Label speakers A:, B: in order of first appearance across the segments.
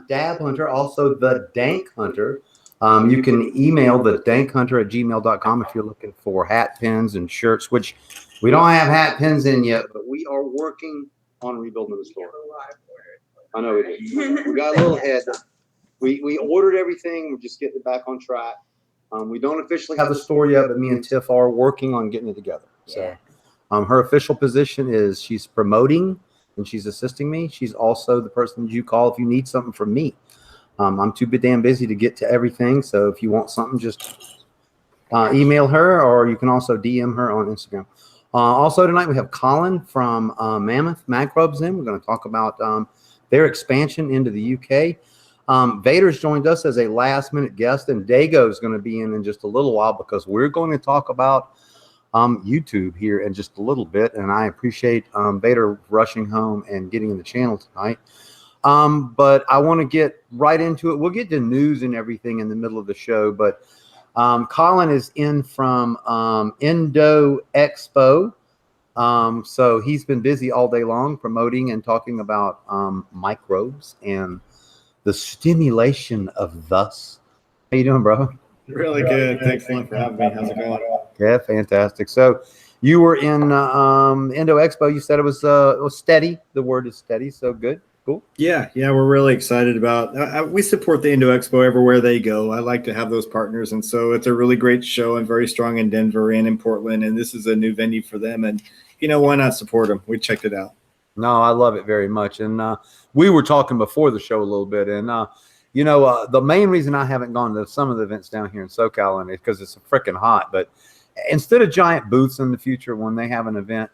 A: Dab Hunter, also the Dank Hunter. You can email the dankhunter@gmail.com if you're looking for hat pins and shirts, which we don't have hat pins in yet, but we are working on rebuilding the store. I know we do. We got a little ahead. We ordered everything. We're just getting it back on track. We don't officially have the store yet, but me and Tiff are working on getting it together. So her official position is she's promoting and she's assisting me. She's also the person that you call if you need something from me. I'm too damn busy to get to everything. So if you want something, just email her, or you can also DM her on Instagram. Also tonight we have Colin from Mammoth Macrobes in. We're going to talk about their expansion into the UK. Vader's joined us as a last minute guest, and Dago is going to be in just a little while because we're going to talk about YouTube here in just a little bit. And I appreciate Vader rushing home and getting in the channel tonight. But I want to get right into it. We'll get to news and everything in the middle of the show, but Colin is in from Indo Expo. So he's been busy all day long promoting and talking about microbes and the stimulation of thus. How you doing, bro?
B: Really good. Thanks a lot for having me. How's it going?
A: Yeah, fantastic. So you were in Indo Expo. You said it was steady. The word is steady. So good. Cool.
B: Yeah, we're really excited about. We support the Indo Expo everywhere they go. I like to have those partners, and so it's a really great show and very strong in Denver and in Portland. And this is a new venue for them, and why not support them? We checked it out.
A: No, I love it very much, and we were talking before the show a little bit, and the main reason I haven't gone to some of the events down here in SoCal and it's because it's freaking hot. But instead of giant booths in the future when they have an event.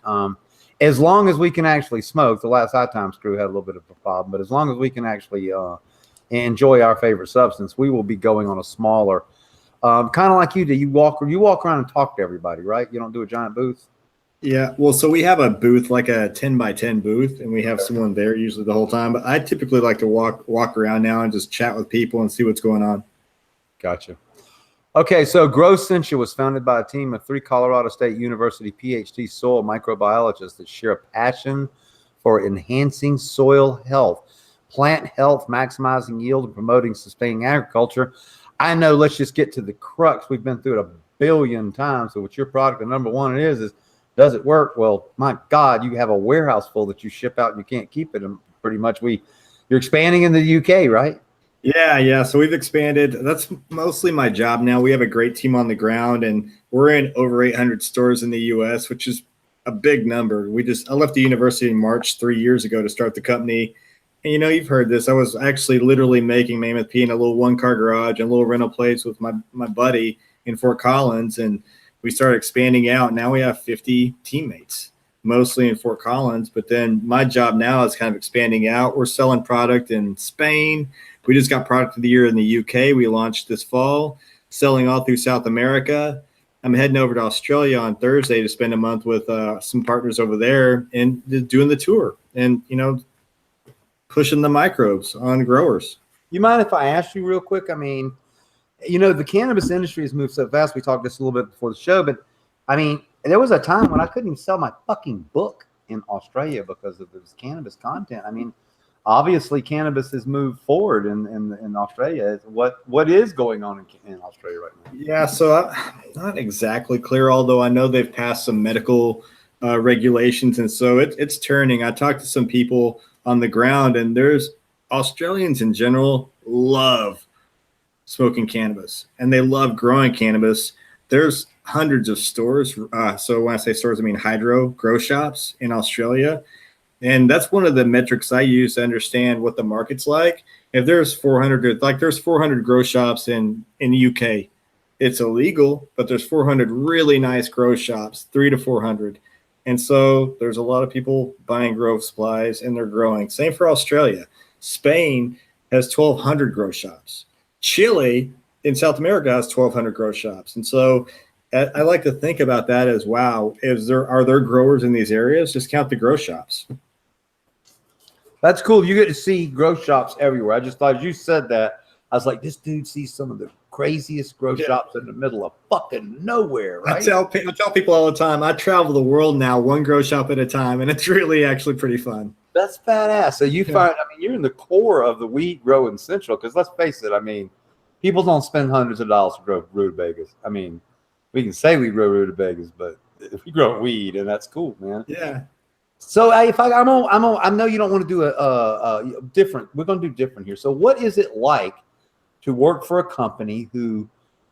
A: As long as we can actually smoke, the last High Times crew had a little bit of a problem, but as long as we can actually enjoy our favorite substance, we will be going on a smaller, kind of like you do. You walk around and talk to everybody, right? You don't do a giant booth.
B: Yeah, well, so we have a booth, like a 10 by 10 booth, and we have someone there usually the whole time. But I typically like to walk around now and just chat with people and see what's going on.
A: Gotcha. Okay, so Grow Sentia was founded by a team of 3 Colorado State University PhD soil microbiologists that share a passion for enhancing soil health, plant health, maximizing yield, and promoting sustaining agriculture. I know, let's just get to the crux. We've been through it a billion times. So with your product, the number one is does it work? Well, my God, you have a warehouse full that you ship out and you can't keep it. And pretty much you're expanding in the UK, right?
B: Yeah. So we've expanded. That's mostly my job now. We have a great team on the ground, and we're in over 800 stores in the U.S., which is a big number. I left the university in March 3 years ago to start the company. And you've heard this. I was actually literally making Mammoth P in a little 1-car garage and a little rental place with my buddy in Fort Collins, and we started expanding out. Now we have 50 teammates, mostly in Fort Collins. But then my job now is kind of expanding out. We're selling product in Spain. We just got product of the year in the UK. We launched this fall, selling all through South America. I'm heading over to Australia on Thursday to spend a month with some partners over there and doing the tour and, pushing the microbes on growers.
A: You mind if I ask you real quick? I mean, the cannabis industry has moved so fast. We talked this a little bit before the show, but I mean, there was a time when I couldn't even sell my fucking book in Australia because of this cannabis content. I mean, obviously, cannabis has moved forward in Australia. What is going on in Australia right now?
B: Yeah, so I'm not exactly clear, although I know they've passed some medical regulations, and so it's turning. I talked to some people on the ground, and there's Australians in general love smoking cannabis, and they love growing cannabis. There's hundreds of stores. So when I say stores, I mean hydro grow shops in Australia. And that's one of the metrics I use to understand what the market's like. If there's 400 grow shops in the UK, it's illegal, but there's 400 really nice grow shops, 300 to 400. And so there's a lot of people buying grow supplies and they're growing. Same for Australia. Spain has 1,200 grow shops. Chile in South America has 1,200 grow shops. And so I like to think about that as, wow, are there growers in these areas? Just count the grow shops.
A: That's cool. You get to see grow shops everywhere. I just thought, as you said that, I was like, this dude sees some of the craziest grow shops in the middle of fucking nowhere, right?
B: I tell people all the time, I travel the world now, one grow shop at a time, and it's really actually pretty fun.
A: That's badass. So you find, I mean, you're in the core of the weed growing central, because let's face it, I mean, people don't spend hundreds of dollars to grow rutabagas. I mean, we can say we grow rutabagas, but we grow weed, and that's cool, man.
B: Yeah.
A: So if I know you don't want to do a different. We're going to do different here. So what is it like to work for a company who,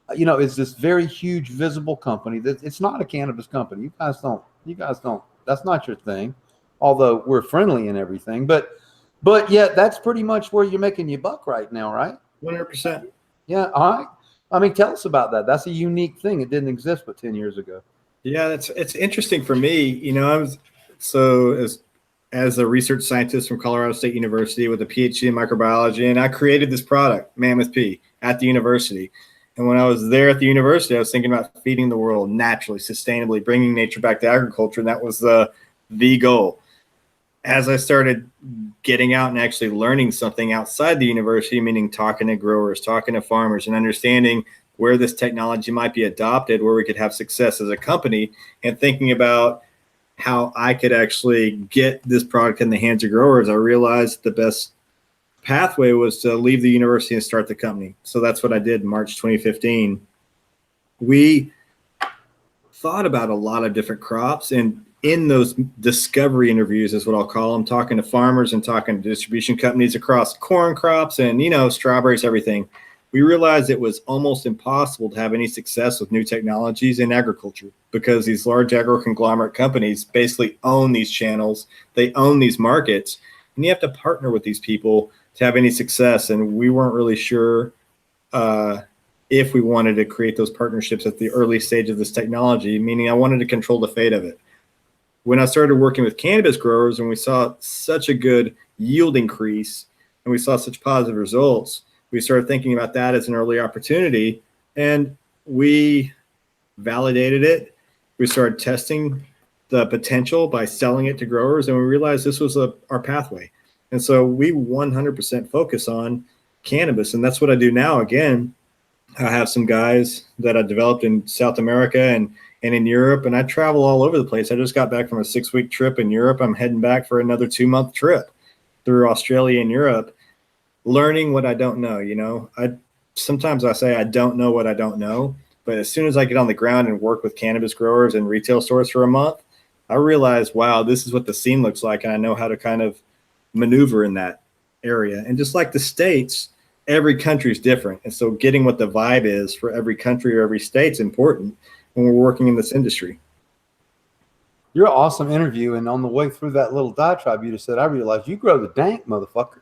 A: is this very huge, visible company that it's not a cannabis company? You guys don't. That's not your thing. Although we're friendly and everything, but yet that's pretty much where you're making your buck right now, right?
B: 100%.
A: Yeah. All right. I mean, tell us about that. That's a unique thing. It didn't exist but 10 years ago.
B: Yeah, it's interesting for me. I was as a research scientist from Colorado State University with a PhD in microbiology, and I created this product, Mammoth P, at the university. And when I was there at the university, I was thinking about feeding the world naturally, sustainably, bringing nature back to agriculture, and that was the goal. As I started getting out and actually learning something outside the university, meaning talking to growers, talking to farmers, and understanding where this technology might be adopted, where we could have success as a company, and thinking about how I could actually get this product in the hands of growers, I realized the best pathway was to leave the university and start the company. So that's what I did in March 2015. We thought about a lot of different crops, and in those discovery interviews is what I'll call them, talking to farmers and talking to distribution companies across corn crops and, strawberries, everything. We realized it was almost impossible to have any success with new technologies in agriculture because these large agro-conglomerate companies basically own these channels. They own these markets, and you have to partner with these people to have any success. And we weren't really sure if we wanted to create those partnerships at the early stage of this technology, meaning I wanted to control the fate of it. When I started working with cannabis growers and we saw such a good yield increase and we saw such positive results, we started thinking about that as an early opportunity, and we validated it. We started testing the potential by selling it to growers, and we realized this was our pathway. And so we 100% focus on cannabis, and that's what I do now. Again, I have some guys that I developed in South America and in Europe, and I travel all over the place. I just got back from a 6-week trip in Europe. I'm heading back for another 2-month trip through Australia and Europe, learning what I don't know. Sometimes I say I don't know what I don't know, but as soon as I get on the ground and work with cannabis growers and retail stores for a month, I realize, wow, this is what the scene looks like, and I know how to kind of maneuver in that area. And just like the states, every country is different, and so getting what the vibe is for every country or every state is important when we're working in this industry.
A: You're an awesome interview, and on the way through that little diatribe you just said, I realized you grow the dank, motherfucker.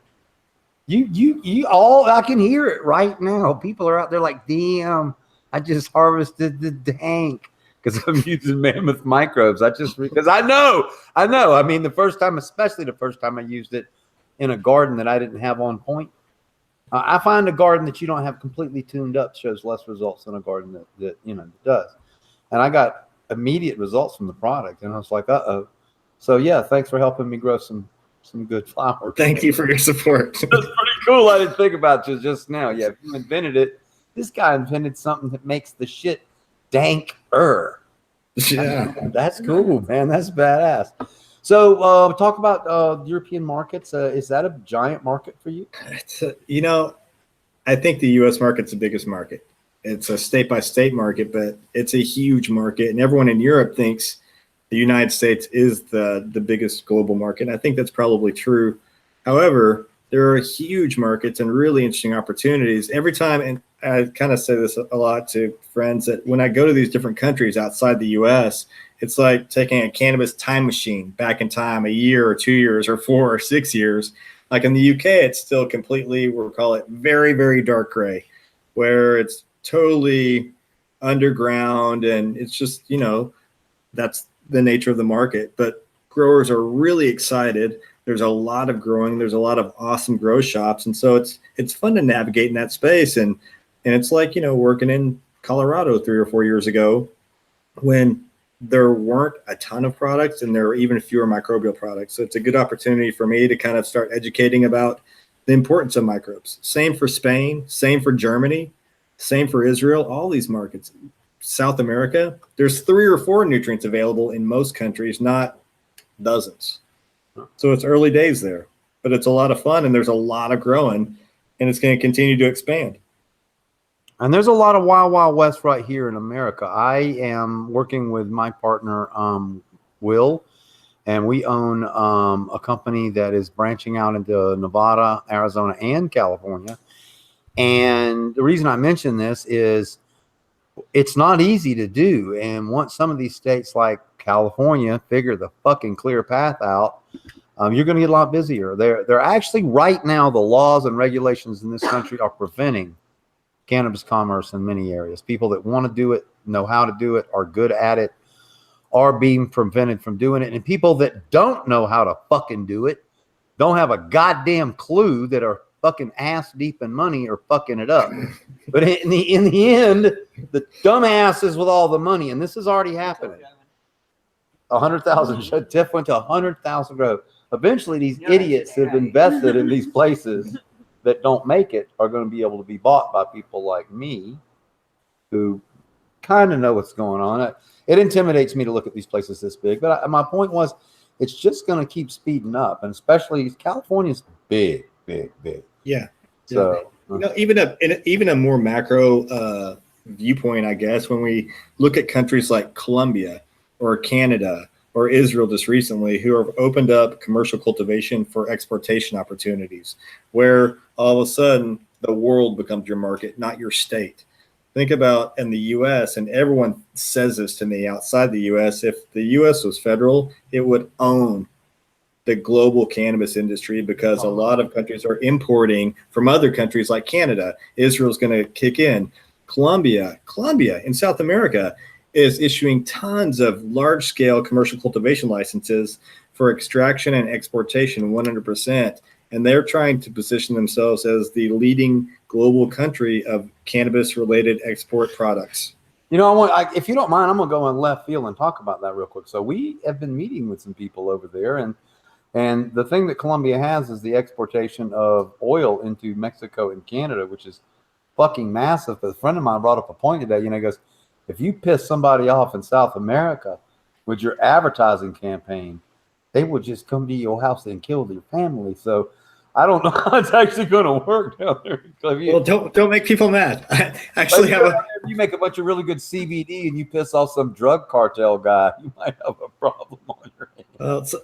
A: You all, I can hear it right now. People are out there like, damn, I just harvested the dank because I'm using mammoth microbes. Because I know. I mean, especially the first time I used it in a garden that I didn't have on point. I find a garden that you don't have completely tuned up shows less results than a garden that does. And I got immediate results from the product, and I was like, uh-oh. So yeah, thanks for helping me grow some good flowers.
B: Thank you for your support.
A: That's pretty cool. I didn't think about you just now. Yeah, if you invented it, this guy invented something that makes the shit danker.
B: Yeah,
A: that's cool, man. That's badass. So talk about European markets. Is that a giant market for you?
B: I think the U.S. market's the biggest market. It's a state-by-state market, but it's a huge market, and everyone in Europe thinks the United States is the biggest global market. And I think that's probably true. However, there are huge markets and really interesting opportunities every time. And I kind of say this a lot to friends that when I go to these different countries outside the U.S., it's like taking a cannabis time machine back in time, a year or 2 years or 4 or 6 years. Like in the U.K., it's still completely, we'll call it very, very dark gray, where it's totally underground, and it's just, that's the nature of the market. But growers are really excited. There's a lot of growing. There's a lot of awesome grow shops, and so it's fun to navigate in that space. And it's like working in Colorado 3 or 4 years ago, when there weren't a ton of products and there were even fewer microbial products. So it's a good opportunity for me to kind of start educating about the importance of microbes. Same for Spain, same for Germany. Same for Israel, all these markets. South America, there's 3 or 4 nutrients available in most countries, not dozens. So it's early days there, but it's a lot of fun and there's a lot of growing and it's going to continue to expand.
A: And there's a lot of wild, wild west right here in America. I am working with my partner, Will, and we own a company that is branching out into Nevada, Arizona, and California. And the reason I mention this is it's not easy to do. And once some of these states like California figure the fucking clear path out, you're going to get a lot busier. They're actually right now, the laws and regulations in this country are preventing cannabis commerce in many areas. People that want to do it, know how to do it, are good at it, are being prevented from doing it. And people that don't know how to fucking do it, don't have a goddamn clue, that are fucking ass deep in money, are fucking it up. But in the end, the dumbasses with all the money, and this is already happening. 100,000. Tiff went to 100,000 growth. Eventually, these idiots that have invested in these places that don't make it are going to be able to be bought by people like me, who kind of know what's going on. It intimidates me to look at these places this big, but my point was, it's just going to keep speeding up, and especially California's big.
B: Yeah.
A: So
B: even a more macro viewpoint, I guess, when we look at countries like Colombia or Canada or Israel just recently, who have opened up commercial cultivation for exportation opportunities, where all of a sudden the world becomes your market, not your state. Think about in the U.S., and everyone says this to me outside the U.S., if the U.S. was federal, it would own the global cannabis industry, because a lot of countries are importing from other countries like Canada. Israel's going to kick in. Colombia in South America is issuing tons of large-scale commercial cultivation licenses for extraction and exportation 100%. And they're trying to position themselves as the leading global country of cannabis-related export products.
A: You know, if you don't mind, I'm going to go on left field and talk about that real quick. So we have been meeting with some people over there, and the thing that Colombia has is the exportation of oil into Mexico and Canada, which is fucking massive. But a friend of mine brought up a point today. You know, he goes, if you piss somebody off in South America with your advertising campaign, they will just come to your house and kill your family. So I don't know how it's actually going to work down there.
B: Well, don't make people mad. I actually have
A: you make a bunch of really good CBD and you piss off some drug cartel guy, you might have a problem on your hands.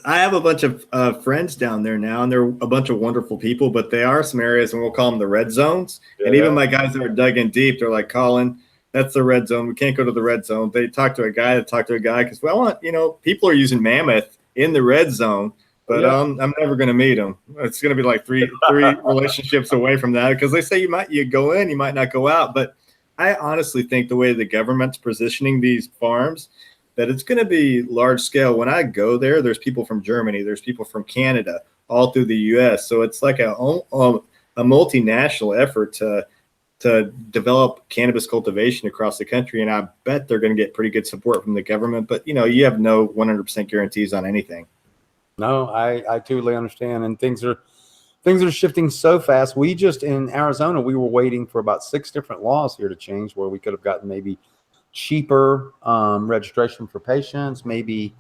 B: I have a bunch of friends down there now, and they're a bunch of wonderful people, but they are some areas, and we'll call them the red zones. Yeah. And even my guys that are dug in deep, they're like, Colin, that's the red zone. We can't go to the red zone. They talk to a guy because, well, people are using mammoth in the red zone, but I'm never going to meet them. It's going to be like three relationships away from that, because they say you go in, you might not go out. But I honestly think the way the government's positioning these farms, that it's going to be large scale. When I go there, there's people from Germany, there's people from Canada, all through the U.S. So it's like a multinational effort to develop cannabis cultivation across the country. And I bet they're going to get pretty good support from the government. But, you have no 100% guarantees on anything.
A: No, I totally understand. And things are shifting so fast. We just, in Arizona, we were waiting for about 6 different laws here to change, where we could have gotten maybe cheaper registration for patients, maybe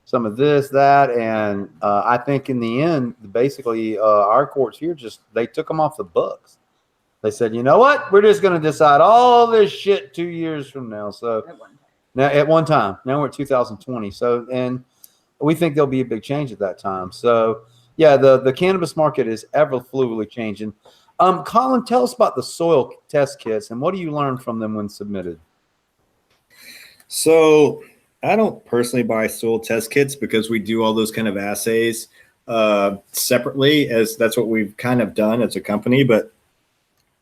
A: some of this, that. And I think in the end, basically our courts here they took them off the books. They said, you know what? We're just going to decide all this shit 2 years from now. So at one time, now we're at 2020. So, and we think there'll be a big change at that time. So yeah, the cannabis market is ever fluidly changing. Colin, tell us about the soil test kits, and what do you learn from them when submitted?
B: So I don't personally buy soil test kits, because we do all those kind of assays separately, as that's what we've kind of done as a company. But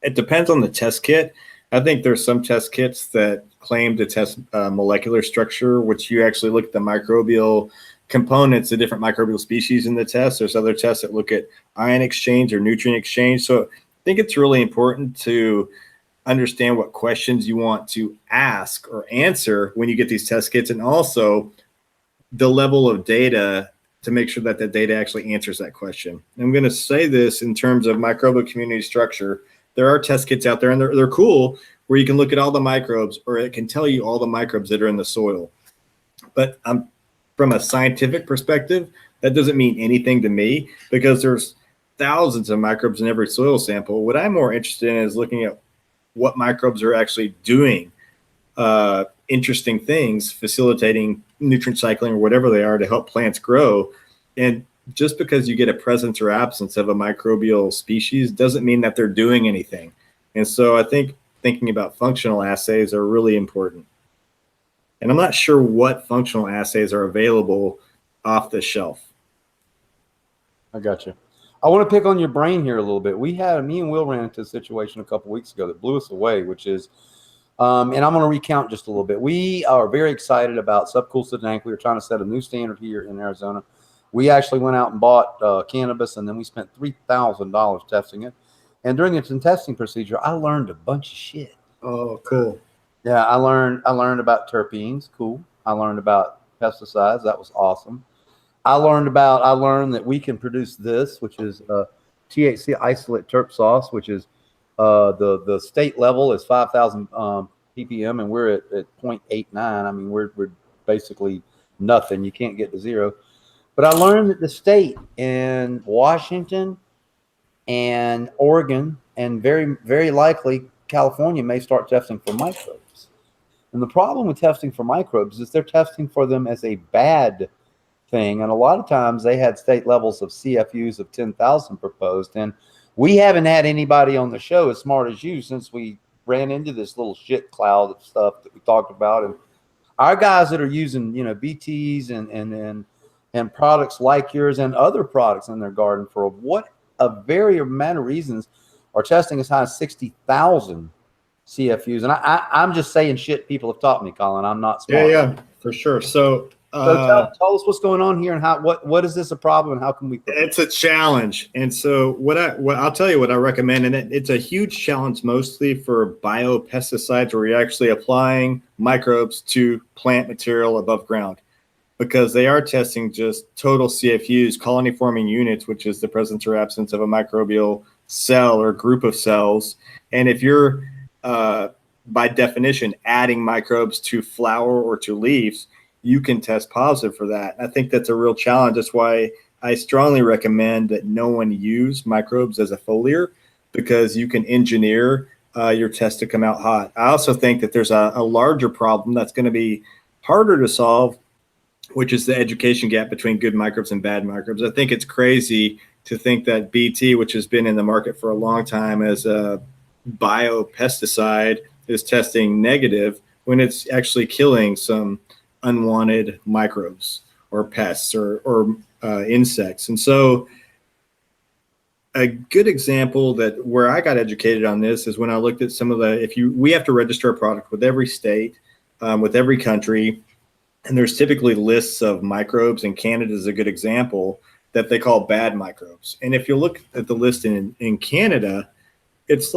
B: it depends on the test kit. I think there's some test kits that claim to test molecular structure, which you actually look at the microbial components, the different microbial species in the test. There's other tests that look at ion exchange or nutrient exchange. So I think it's really important to understand what questions you want to ask or answer when you get these test kits, and also the level of data to make sure that the data actually answers that question. I'm going to say this in terms of microbial community structure. there are test kits out there, and they're cool, where you can look at all the microbes, or it can tell you all the microbes that are in the soil. But from a scientific perspective, that doesn't mean anything to me, because there's thousands of microbes in every soil sample. What I'm more interested in is looking at what microbes are actually doing interesting things, facilitating nutrient cycling or whatever they are to help plants grow. And just because you get a presence or absence of a microbial species doesn't mean that they're doing anything. And so I think thinking about functional assays are really important. And I'm not sure what functional assays are available off the shelf.
A: I got you. I want to pick on your brain here a little bit. Me and Will ran into a situation a couple weeks ago that blew us away, which is, and I'm going to recount just a little bit. We are very excited about Subcool Dank. We were trying to set a new standard here in Arizona. We actually went out and bought cannabis, and then we spent $3,000 testing it. And during the testing procedure, I learned a bunch of shit.
B: Oh, cool.
A: Yeah, I learned about terpenes. Cool. I learned about pesticides. That was awesome. I learned that we can produce this, which is THC isolate terp sauce, which is the state level is 5,000 ppm, and we're at 0.89. I mean, we're basically nothing. You can't get to zero. But I learned that the state in Washington and Oregon and very, very likely California may start testing for microbes. And the problem with testing for microbes is they're testing for them as a bad thing. And a lot of times they had state levels of CFUs of 10,000 proposed. And we haven't had anybody on the show as smart as you since we ran into this little shit cloud of stuff that we talked about. And our guys that are using, BTs and products like yours and other products in their garden for what a very amount of reasons are testing as high as 60,000 CFUs. And I'm just saying shit people have taught me, Colin. I'm not smart.
B: Yeah, for sure. So
A: tell us what's going on here and what is this a problem and how can we?
B: It's a challenge. And so what I'll tell you what I recommend, and it's a huge challenge mostly for biopesticides where you're actually applying microbes to plant material above ground, because they are testing just total CFUs, colony forming units, which is the presence or absence of a microbial cell or group of cells. And if you're by definition adding microbes to flower or to leaves, you can test positive for that. I think that's a real challenge. That's why I strongly recommend that no one use microbes as a foliar, because you can engineer your test to come out hot. I also think that there's a larger problem that's going to be harder to solve, which is the education gap between good microbes and bad microbes. I think it's crazy to think that BT, which has been in the market for a long time as a biopesticide, is testing negative when it's actually killing some unwanted microbes or pests or insects. And so a good example that where I got educated on this is when I looked at some of we have to register a product with every state, with every country, and there's typically lists of microbes, and Canada is a good example that they call bad microbes. And if you look at the list in Canada, it's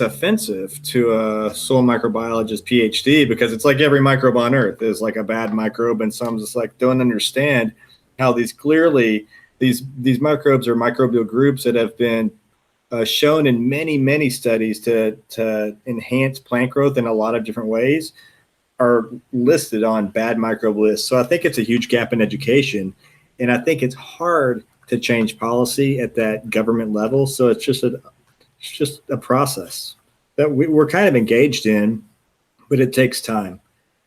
B: offensive to a soil microbiologist PhD, because it's like every microbe on earth is like a bad microbe, and some just don't understand how these microbes are microbial groups that have been shown in many studies to enhance plant growth in a lot of different ways, are listed on bad microbe lists. So I think it's a huge gap in education, and I think it's hard to change policy at that government level. So it's just a process that we're kind of engaged in, but it takes time.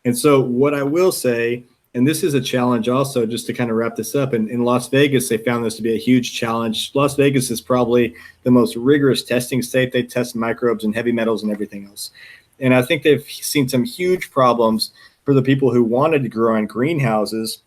B: And so what I will say, and this is a challenge also, just to kind of wrap this up, in Las Vegas, they found this to be a huge challenge. Las Vegas is probably the most rigorous testing state. They test microbes and heavy metals and everything else. And I think they've seen some huge problems for the people who wanted to grow in greenhouses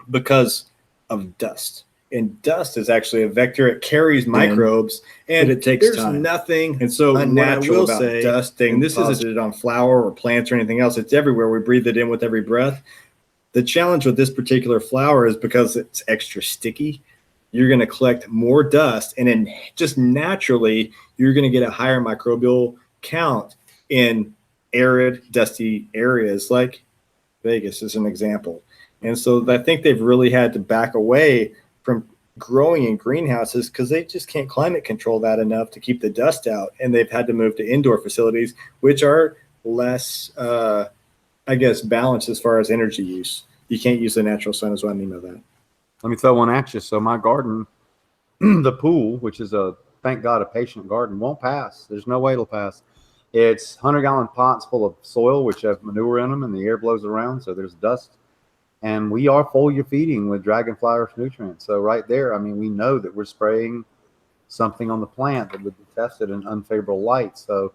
B: because of dust. And dust is actually a vector. It carries microbes, and
A: it takes
B: there's
A: time.
B: Nothing. And so unnatural about dust, and this isn't on flower or plants or anything else. It's everywhere. We breathe it in with every breath. The challenge with this particular flower is because it's extra sticky, you're going to collect more dust, and then just naturally, you're going to get a higher microbial count in arid, dusty areas like Vegas as an example. And so I think they've really had to back away from growing in greenhouses because they just can't climate control that enough to keep the dust out. And they've had to move to indoor facilities, which are less, I guess, balanced as far as energy use. You can't use the natural sun is what I mean by that.
A: Let me throw one at you. So my garden, the pool, which is thank God, a patient garden, won't pass. There's no way it'll pass. It's 100-gallon pots full of soil, which have manure in them, and the air blows around, so there's dust. And we are foliar feeding with dragonfly nutrients. So right there, I mean, we know that we're spraying something on the plant that would be tested in unfavorable light. So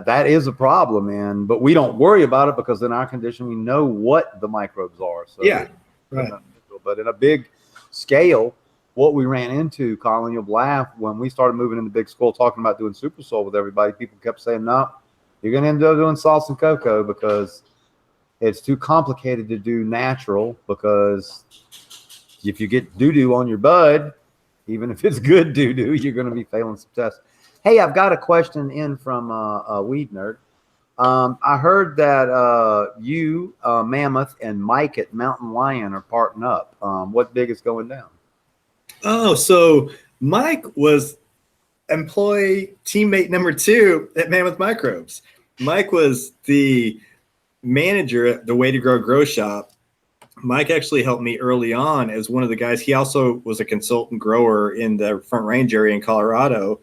A: that is a problem, but we don't worry about it because in our condition, we know what the microbes are. So
B: yeah, right.
A: But in a big scale, what we ran into, Colin, you'll laugh, when we started moving into big school talking about doing super soil with everybody, people kept saying, no, you're going to end up doing salts and cocoa because it's too complicated to do natural, because if you get doo-doo on your bud, even if it's good doo-doo, you're going to be failing some tests. Hey, I've got a question in from WeedNerd. I heard that you, Mammoth, and Mike at Mountain Lion are parting up. What big is going down?
B: Oh, so Mike was employee teammate number 2 at Mammoth Microbes. Mike was the manager at the Way to Grow Shop. Mike actually helped me early on as one of the guys. He also was a consultant grower in the Front Range area in Colorado.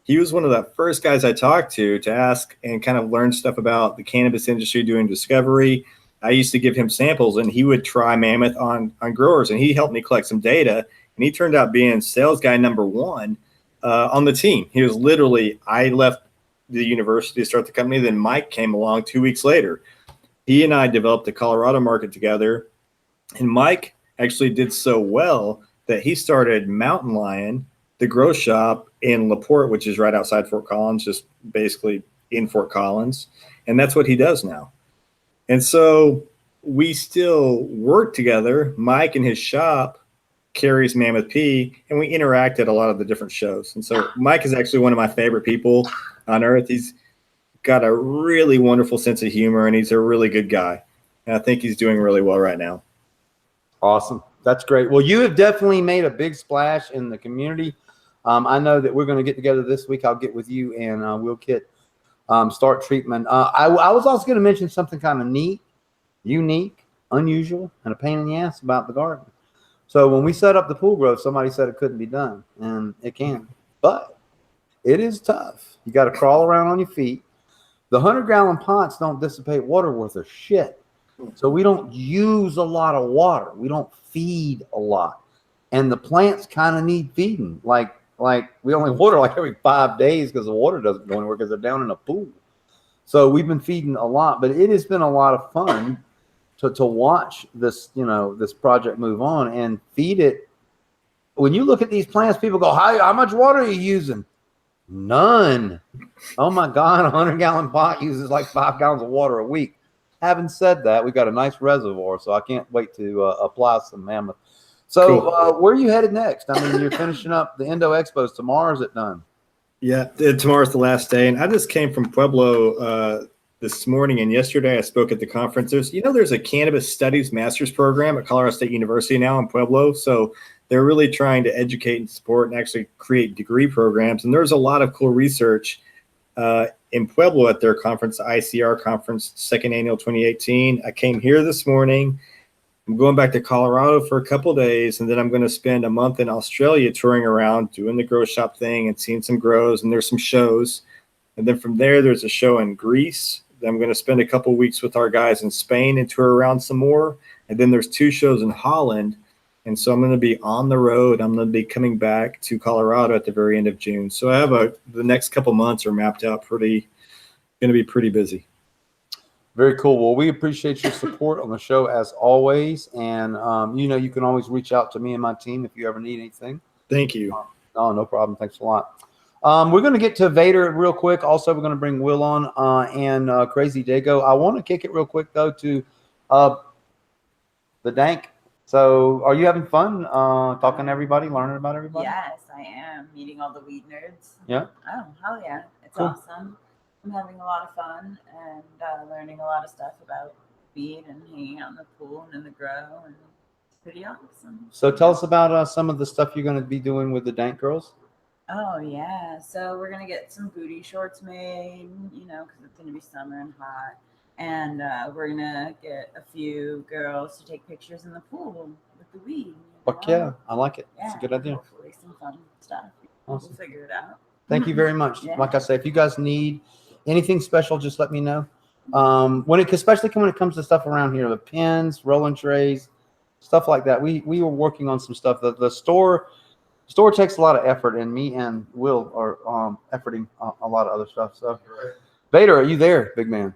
B: He was one of the first guys I talked to ask and kind of learn stuff about the cannabis industry, doing discovery. I used to give him samples, and he would try Mammoth on growers, and he helped me collect some data. And he turned out being sales guy number 1 on the team. He was literally, I left the university to start the company. Then Mike came along 2 weeks later. He and I developed the Colorado market together. And Mike actually did so well that he started Mountain Lion, the grow shop in LaPorte, which is right outside Fort Collins, just basically in Fort Collins. And that's what he does now. And so we still work together. Mike and his shop carries Mammoth P, and we interact at a lot of the different shows. And so Mike is actually one of my favorite people on earth. He's got a really wonderful sense of humor, and he's a really good guy. And I think he's doing really well right now.
A: Awesome. That's great. Well, you have definitely made a big splash in the community. I know that we're going to get together this week. I'll get with you, and we'll get start treatment. I was also going to mention something kind of neat, unique, unusual, and a pain in the ass about the garden. So when we set up the pool growth, somebody said it couldn't be done, and it can. But it is tough. You got to crawl around on your feet. The 100-gallon pots don't dissipate water worth of shit. So we don't use a lot of water. We don't feed a lot. And the plants kind of need feeding. Like we only water like every 5 days because the water doesn't go anywhere because they're down in a pool. So we've been feeding a lot, but it has been a lot of fun to watch this, this project move on and feed it. When you look at these plants, people go, how much water are you using? None. Oh my God, a 100-gallon pot uses like 5 gallons of water a week. Having said that, we've got a nice reservoir, so I can't wait to apply some Mammoth. So cool. Where are you headed next? I mean, you're finishing up the Indo Expos tomorrow. Is it done?
B: Yeah, tomorrow's the last day. And I just came from Pueblo this morning, and yesterday I spoke at the conference. There's a cannabis studies master's program at Colorado State University now in Pueblo. So they're really trying to educate and support and actually create degree programs. And there's a lot of cool research in Pueblo at their conference, the ICR conference, second annual 2018. I came here this morning. I'm going back to Colorado for a couple of days, and then I'm going to spend a month in Australia touring around, doing the grow shop thing and seeing some grows, and there's some shows. And then from there's a show in Greece. Then I'm going to spend a couple of weeks with our guys in Spain and tour around some more. And then there's 2 shows in Holland. And so I'm going to be on the road. I'm going to be coming back to Colorado at the very end of June. So I have the next couple months are mapped out going to be pretty busy.
A: Very cool. Well, we appreciate your support on the show as always. And, you can always reach out to me and my team if you ever need anything.
B: Thank you.
A: No problem. Thanks a lot. We're going to get to Vader real quick. Also, we're going to bring Will on and Crazy Dago. I want to kick it real quick, though, to the Dank. So are you having fun talking to everybody, learning about everybody?
C: Yes, I am. Meeting all the weed nerds.
A: Yeah.
C: Oh, hell yeah. It's
A: cool.
C: Awesome. I'm having a lot of fun and learning a lot of stuff about weed and hanging out in the pool and in the grow. And pretty awesome.
A: So tell us about some of the stuff you're going to be doing with the Dank girls.
C: Oh yeah, so we're gonna get some booty shorts made, because it's gonna be summer and hot, and we're gonna get a few girls to take pictures in the pool with the weed.
A: Fuck yeah, I like it. It's a good idea.
C: Hopefully some fun stuff.
A: Awesome.
C: We'll figure it out.
A: Thank you very much.
C: Yeah.
A: Like I say, if you guys need anything special, just let me know. Especially when it comes to stuff around here, the pins, rolling trays, stuff like that. We were working on some stuff. The store takes a lot of effort, and me and Will are efforting a lot of other stuff. So, Vader, are you there, big man?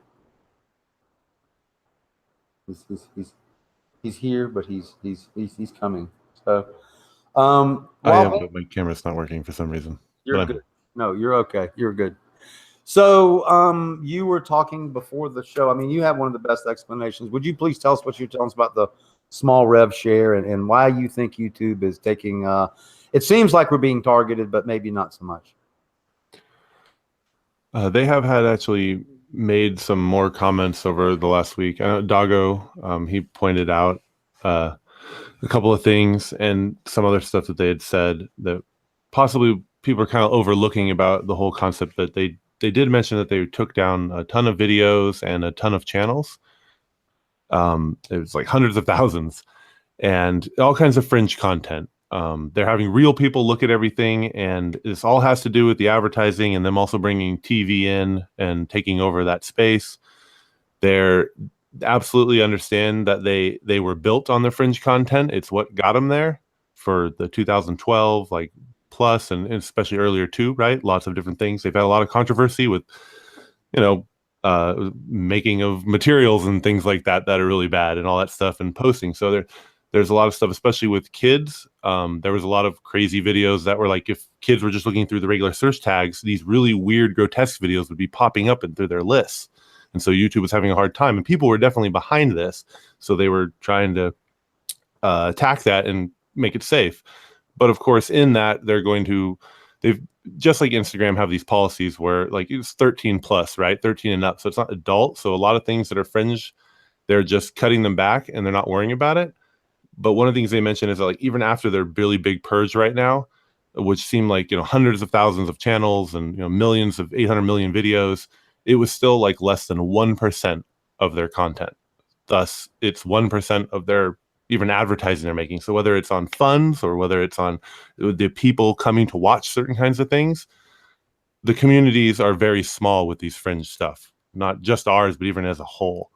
A: He's here, but he's coming. So,
D: I am, but my camera's not working for some reason.
A: You're good. No, you're okay. You're good. So, you were talking before the show. I mean, you have one of the best explanations. Would you please tell us what you're telling us about the small rev share and why you think YouTube is taking? It seems like we're being targeted, but maybe not so much.
D: They have had actually made some more comments over the last week. Doggo, he pointed out a couple of things and some other stuff that they had said that possibly people are kind of overlooking about the whole concept, that they did mention that they took down a ton of videos and a ton of channels. It was like hundreds of thousands and all kinds of fringe content. They're having real people look at everything, and this all has to do with the advertising and them also bringing TV in and taking over that space. They're absolutely understand that they were built on the fringe content. It's what got them there for the 2012 like plus and especially earlier too, right? Lots of different things. They've had a lot of controversy with making of materials and things like that are really bad and all that stuff and posting. So there's a lot of stuff, especially with kids. There was a lot of crazy videos that were like, if kids were just looking through the regular search tags, these really weird, grotesque videos would be popping up and through their lists. And so YouTube was having a hard time, and people were definitely behind this. So they were trying to attack that and make it safe. But of course, in that, they've just like Instagram have these policies where like it's 13 plus, right? 13 and up. So it's not adult. So a lot of things that are fringe, they're just cutting them back and they're not worrying about it. But one of the things they mentioned is that like even after their really big purge right now, which seemed like hundreds of thousands of channels and millions of 800 million videos, it was still like less than 1% of their content. Thus, it's 1% of their even advertising they're making. So whether it's on funds or whether it's on the people coming to watch certain kinds of things, the communities are very small with these fringe stuff, not just ours, but even as a whole.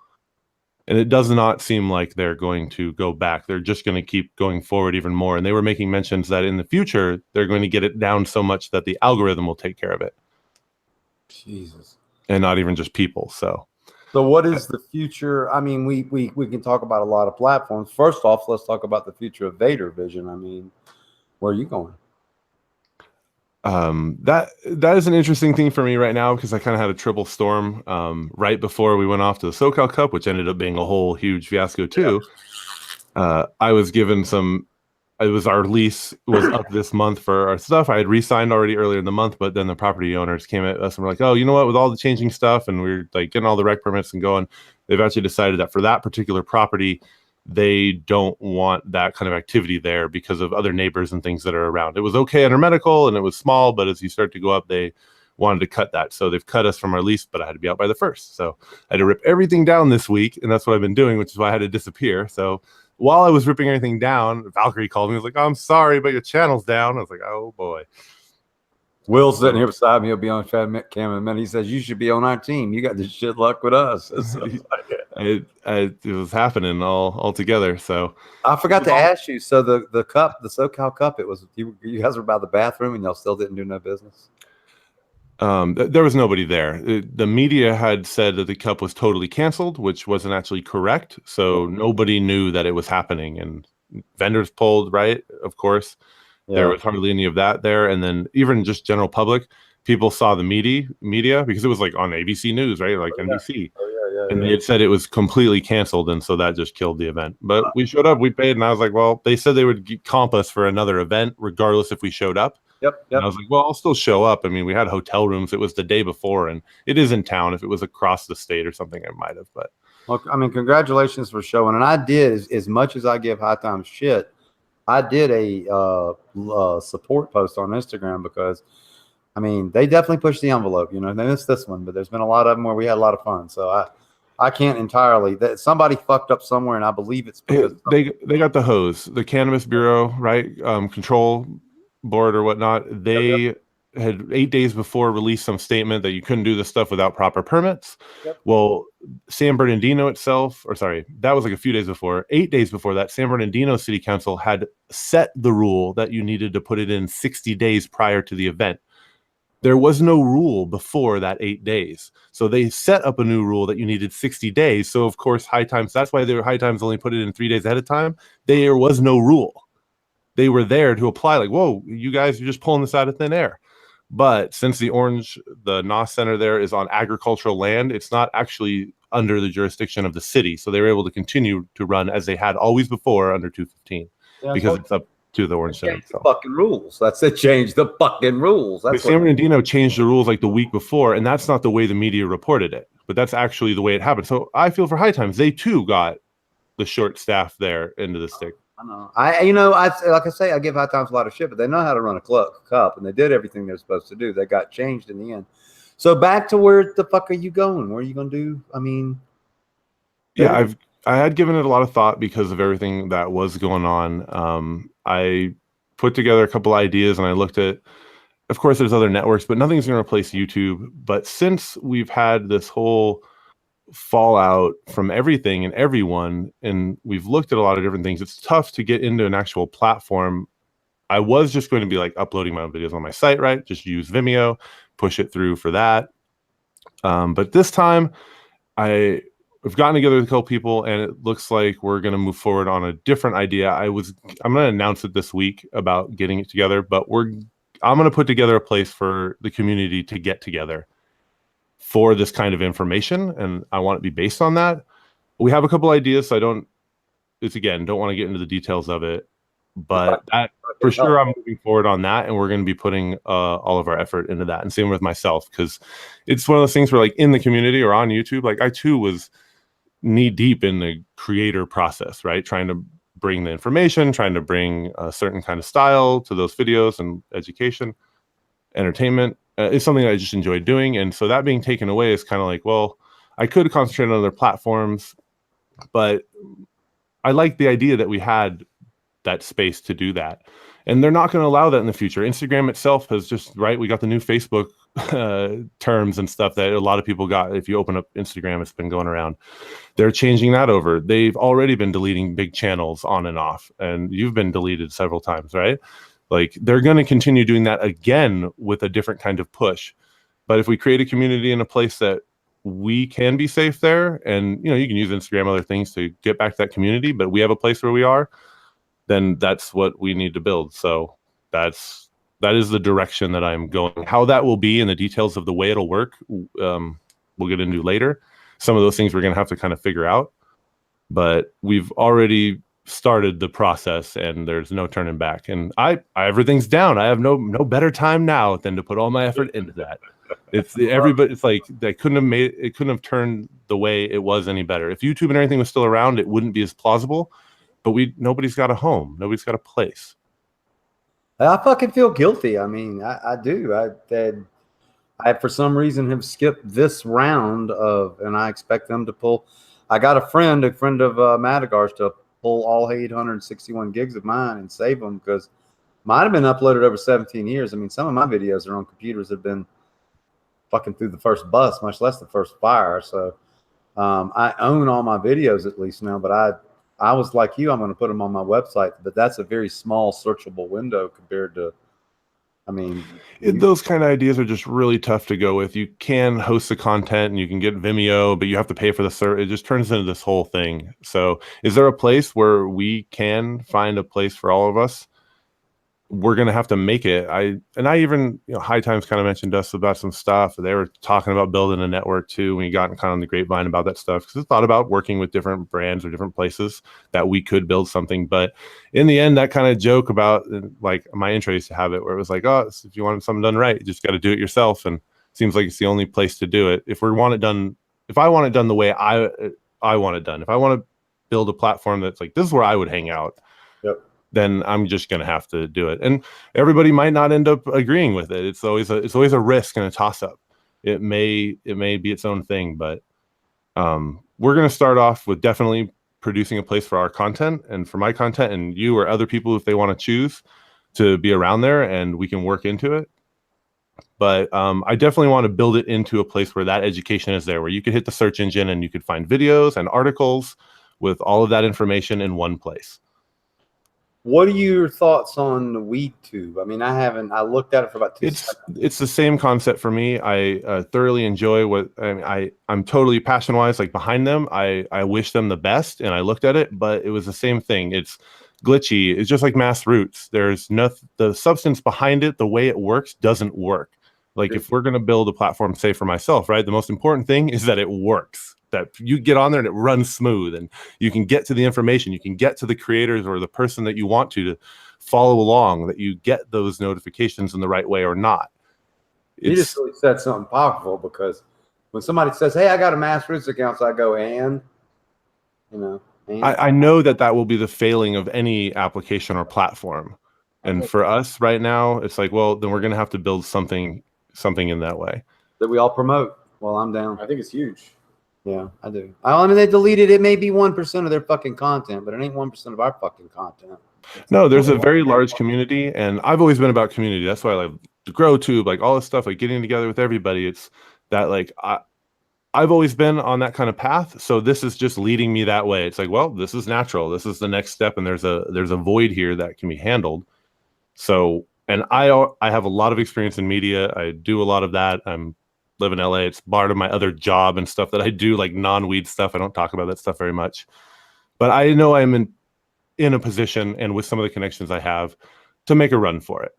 D: And it does not seem like they're going to go back. They're just going to keep going forward even more. And they were making mentions that in the future, they're going to get it down so much that the algorithm will take care of it.
A: Jesus.
D: And not even just people. So
A: what is the future? I mean, we can talk about a lot of platforms. First off, let's talk about the future of Vader Vision. I mean, where are you going?
D: That is an interesting thing for me right now because I kind of had a triple storm right before we went off to the SoCal Cup, which ended up being a whole huge fiasco too. I was given our lease was up this month for our stuff. I had re-signed already earlier in the month, but then the property owners came at us and were like, oh, you know what, with all the changing stuff and we're like getting all the rec permits and going, they've actually decided that for that particular property, they don't want that kind of activity there because of other neighbors and things that are around. It was okay under medical and it was small, but as you start to go up, they wanted to cut that. So they've cut us from our lease, but I had to be out by the 1st. So I had to rip everything down this week. And that's what I've been doing, which is why I had to disappear. So while I was ripping everything down, Valkyrie called me. He was like, oh, I'm sorry, but your channel's down. I was like, oh boy.
A: Will's sitting here beside me. He'll be on cam in a minute. He says, you should be on our team. You got this shit luck with us.
D: It was happening all together. So
A: I forgot to ask you. So the cup, the SoCal Cup, it was you guys were by the bathroom and y'all still didn't do no business.
D: There was nobody there. The media had said that the cup was totally canceled, which wasn't actually correct. So nobody knew that it was happening, and vendors pulled, right? Of course, there was hardly any of that there. And then even just general public, people saw the media because it was like on ABC News, right? Like NBC. And they had said it was completely canceled, and so that just killed the event. But we showed up, we paid, and I was like, well, they said they would comp us for another event, regardless if we showed up.
A: Yep.
D: And I was like, well, I'll still show up. I mean, we had hotel rooms. It was the day before, and it is in town. If it was across the state or something, I might have. But
A: Well, I mean, congratulations for showing. And I did, as much as I give High Times shit, I did a support post on Instagram because, I mean, they definitely pushed the envelope. You know, they missed this one, but there's been a lot of them where we had a lot of fun. So I can't entirely. That somebody fucked up somewhere, and I believe it's because
D: They got the hose, the Cannabis Bureau, right? Control board or whatnot. They had 8 days before released some statement that you couldn't do this stuff without proper permits.
A: Yep.
D: Well, San Bernardino itself, or sorry, that was like a few days before. 8 days before that, San Bernardino City Council had set the rule that you needed to put it in 60 days prior to the event. There was no rule before that 8 days. So they set up a new rule that you needed 60 days. So of course, High Times, that's why High Times only put it in 3 days ahead of time. There was no rule. They were there to apply like, whoa, you guys are just pulling this out of thin air. But since the NOS Center there is on agricultural land, it's not actually under the jurisdiction of the city. So they were able to continue to run as they had always before under 215 because it's up to the Orange Center itself.
A: Fucking rules. That's it. Changed the fucking rules. That's
D: San Bernardino changed the rules like the week before, and that's not the way the media reported it, but that's actually the way it happened. So I feel for High Times, they too got the short staff there into the stick.
A: I know. Like I say, I give High Times a lot of shit, but they know how to run a cup, and they did everything they're supposed to do. They got changed in the end. So back to where the fuck are you going? What are you gonna do? I mean,
D: yeah, I had given it a lot of thought because of everything that was going on. I put together a couple ideas and I looked at, of course, there's other networks, but nothing's going to replace YouTube. But since we've had this whole fallout from everything and everyone, and we've looked at a lot of different things, it's tough to get into an actual platform. I was just going to be like uploading my own videos on my site, right? Just use Vimeo, push it through for that. But this time we've gotten together with a couple people, and it looks like we're going to move forward on a different idea. I'm going to announce it this week about getting it together, but I'm going to put together a place for the community to get together for this kind of information, and I want it to be based on that. We have a couple ideas, so don't want to get into the details of it, but that for sure I'm moving forward on that, and we're going to be putting all of our effort into that, and same with myself, because it's one of those things where like in the community or on YouTube, like I too was knee deep in the creator process, right? Trying to bring the information, trying to bring a certain kind of style to those videos, and education, entertainment is something that I just enjoyed doing. And so that being taken away is kind of like, well, I could concentrate on other platforms, but I like the idea that we had that space to do that. And they're not going to allow that in the future. Instagram itself has just, right, we got the new Facebook terms and stuff that a lot of people got. If you open up Instagram, it's been going around. They're changing that over. They've already been deleting big channels on and off, and you've been deleted several times, right? Like they're going to continue doing that again with a different kind of push. But if we create a community in a place that we can be safe there, and you can use Instagram, other things to get back to that community, but we have a place where we are, then that's what we need to build. So that is the direction that I'm going. How that will be and the details of the way it'll work, we'll get into later. Some of those things we're going to have to kind of figure out, but we've already started the process and there's no turning back. And everything's down. I have no better time now than to put all my effort into that. It's like they couldn't have turned the way it was any better. If YouTube and everything was still around, it wouldn't be as plausible. But nobody's got a home. Nobody's got a place.
A: I fucking feel guilty. I mean, I do. I for some reason have skipped this round and I expect them to pull. I got a friend of Madagar's to pull all 861 gigs of mine and save them, because mine have been uploaded over 17 years. I mean, some of my videos are on computers that have been fucking through the first bus, much less the first fire. So I own all my videos at least now, but I was like you, I'm going to put them on my website, but that's a very small searchable window compared to, I mean,
D: those kind of ideas are just really tough to go with. You can host the content and you can get Vimeo, but you have to pay for the server. It just turns into this whole thing. So is there a place where we can find a place for all of us? We're going to have to make it. I even, High Times kind of mentioned us about some stuff. They were talking about building a network too. We got kind of on the grapevine about that stuff, because I thought about working with different brands or different places that we could build something. But in the end, that kind of joke about, like, my intro used to have it where it was like, oh, if you want something done right, you just got to do it yourself. And it seems like it's the only place to do it. If I want it done the way I want it done. If I want to build a platform that's like, this is where I would hang out, then I'm just going to have to do it. And everybody might not end up agreeing with it. It's always a risk and a toss up. It may be its own thing, but we're going to start off with definitely producing a place for our content and for my content, and you or other people, if they want to choose to be around there, and we can work into it. But I definitely want to build it into a place where that education is there, where you could hit the search engine and you could find videos and articles with all of that information in one place.
A: What are your thoughts on WeedTube? I mean, I looked at it for about 2 seconds.
D: It's the same concept for me. I thoroughly enjoy I'm totally passion wise, like behind them. I wish them the best, and I looked at it, but it was the same thing. It's glitchy. It's just like Mass Roots. There's nothing, the substance behind it, the way it works doesn't work. Like if we're going to build a platform, say for myself, right? The most important thing is that it works, that you get on there and it runs smooth and you can get to the information, you can get to the creators or the person that you want to follow along, that you get those notifications in the right way or not.
A: You just really said something powerful, because when somebody says, hey, I got a Mass Roots account, so I go, and, you know.
D: I know that will be the failing of any application or platform. And for us right now, it's like, well, then we're going to have to build something in that way
A: that we all promote. Well, I'm down.
B: I think it's huge.
A: Yeah, I do. I mean, they deleted it. May be 1% of their fucking content, but it ain't 1% of our fucking content.
D: No, there's a very large community, and I've always been about community. That's why I like the GrowTube, like all this stuff, like getting together with everybody. It's that, like, I've always been on that kind of path. So this is just leading me that way. It's like, well, this is natural. This is the next step, and there's a void here that can be handled. So, and I have a lot of experience in media. I do a lot of that. I'm live in LA. It's part of my other job and stuff that I do, like non-weed stuff. I don't talk about that stuff very much, but I know I'm in a position, and with some of the connections I have, to make a run for it.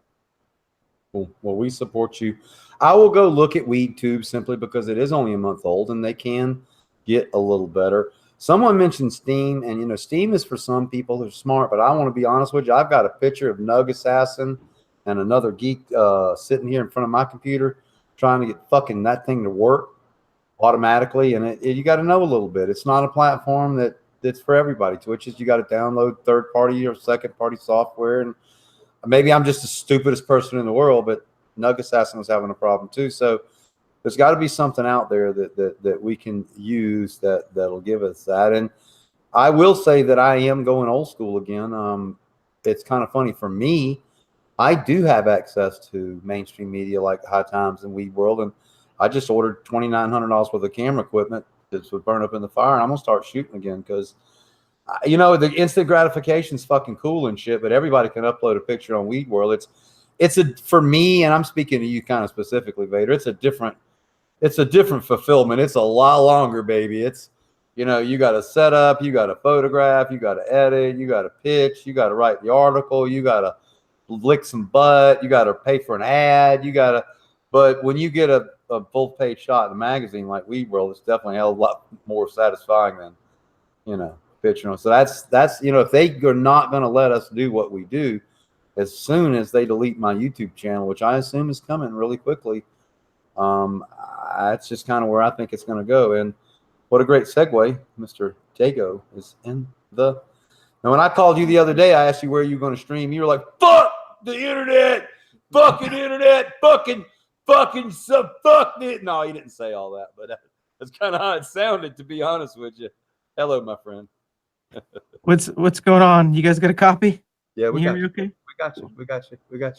A: Cool. Well, we support you. I will go look at WeedTube simply because it is only a month old and they can get a little better. Someone mentioned Steam, and, you know, Steam is for some people who are smart, but I want to be honest with you. I've got a picture of Nug Assassin and another geek sitting here in front of my computer trying to get fucking that thing to work automatically, and you got to know a little bit. It's not a platform that's for everybody. Twitch is, you got to download third-party or second-party software, and maybe I'm just the stupidest person in the world, but Nug Assassin was having a problem too. So there's got to be something out there that we can use that'll give us that. And I will say that I am going old school again. It's kind of funny for me. I do have access to mainstream media like High Times and Weed World, and I just ordered $2,900 worth of camera equipment that would burn up in the fire, and I'm gonna start shooting again because, you know, the instant gratification is fucking cool and shit, but everybody can upload a picture on Weed World. It's for me, and I'm speaking to you kind of specifically, Vader. It's a different fulfillment. It's a lot longer, baby. It's, you know, you got to set up, you got to photograph, you got to edit, you got to pitch, you got to write the article, you got to lick some butt, you got to pay for an ad, but when you get a full page shot in a magazine like Weed World, it's definitely a hell of a lot more satisfying than, you know, picture. So that's, you know, if they are not going to let us do what we do, as soon as they delete my YouTube channel, which I assume is coming really quickly, that's just kind of where I think it's going to go. And what a great segue. Mr. Jago is in the. Now, when I called you the other day, I asked you where you were going to stream. You were like, fuck the internet, fucking internet, fuck it. No, you didn't say all that, but that's kind of how it sounded, to be honest with you. Hello, my friend.
E: What's going on? You guys got a copy?
A: Yeah, we got you.
E: Okay?
A: We got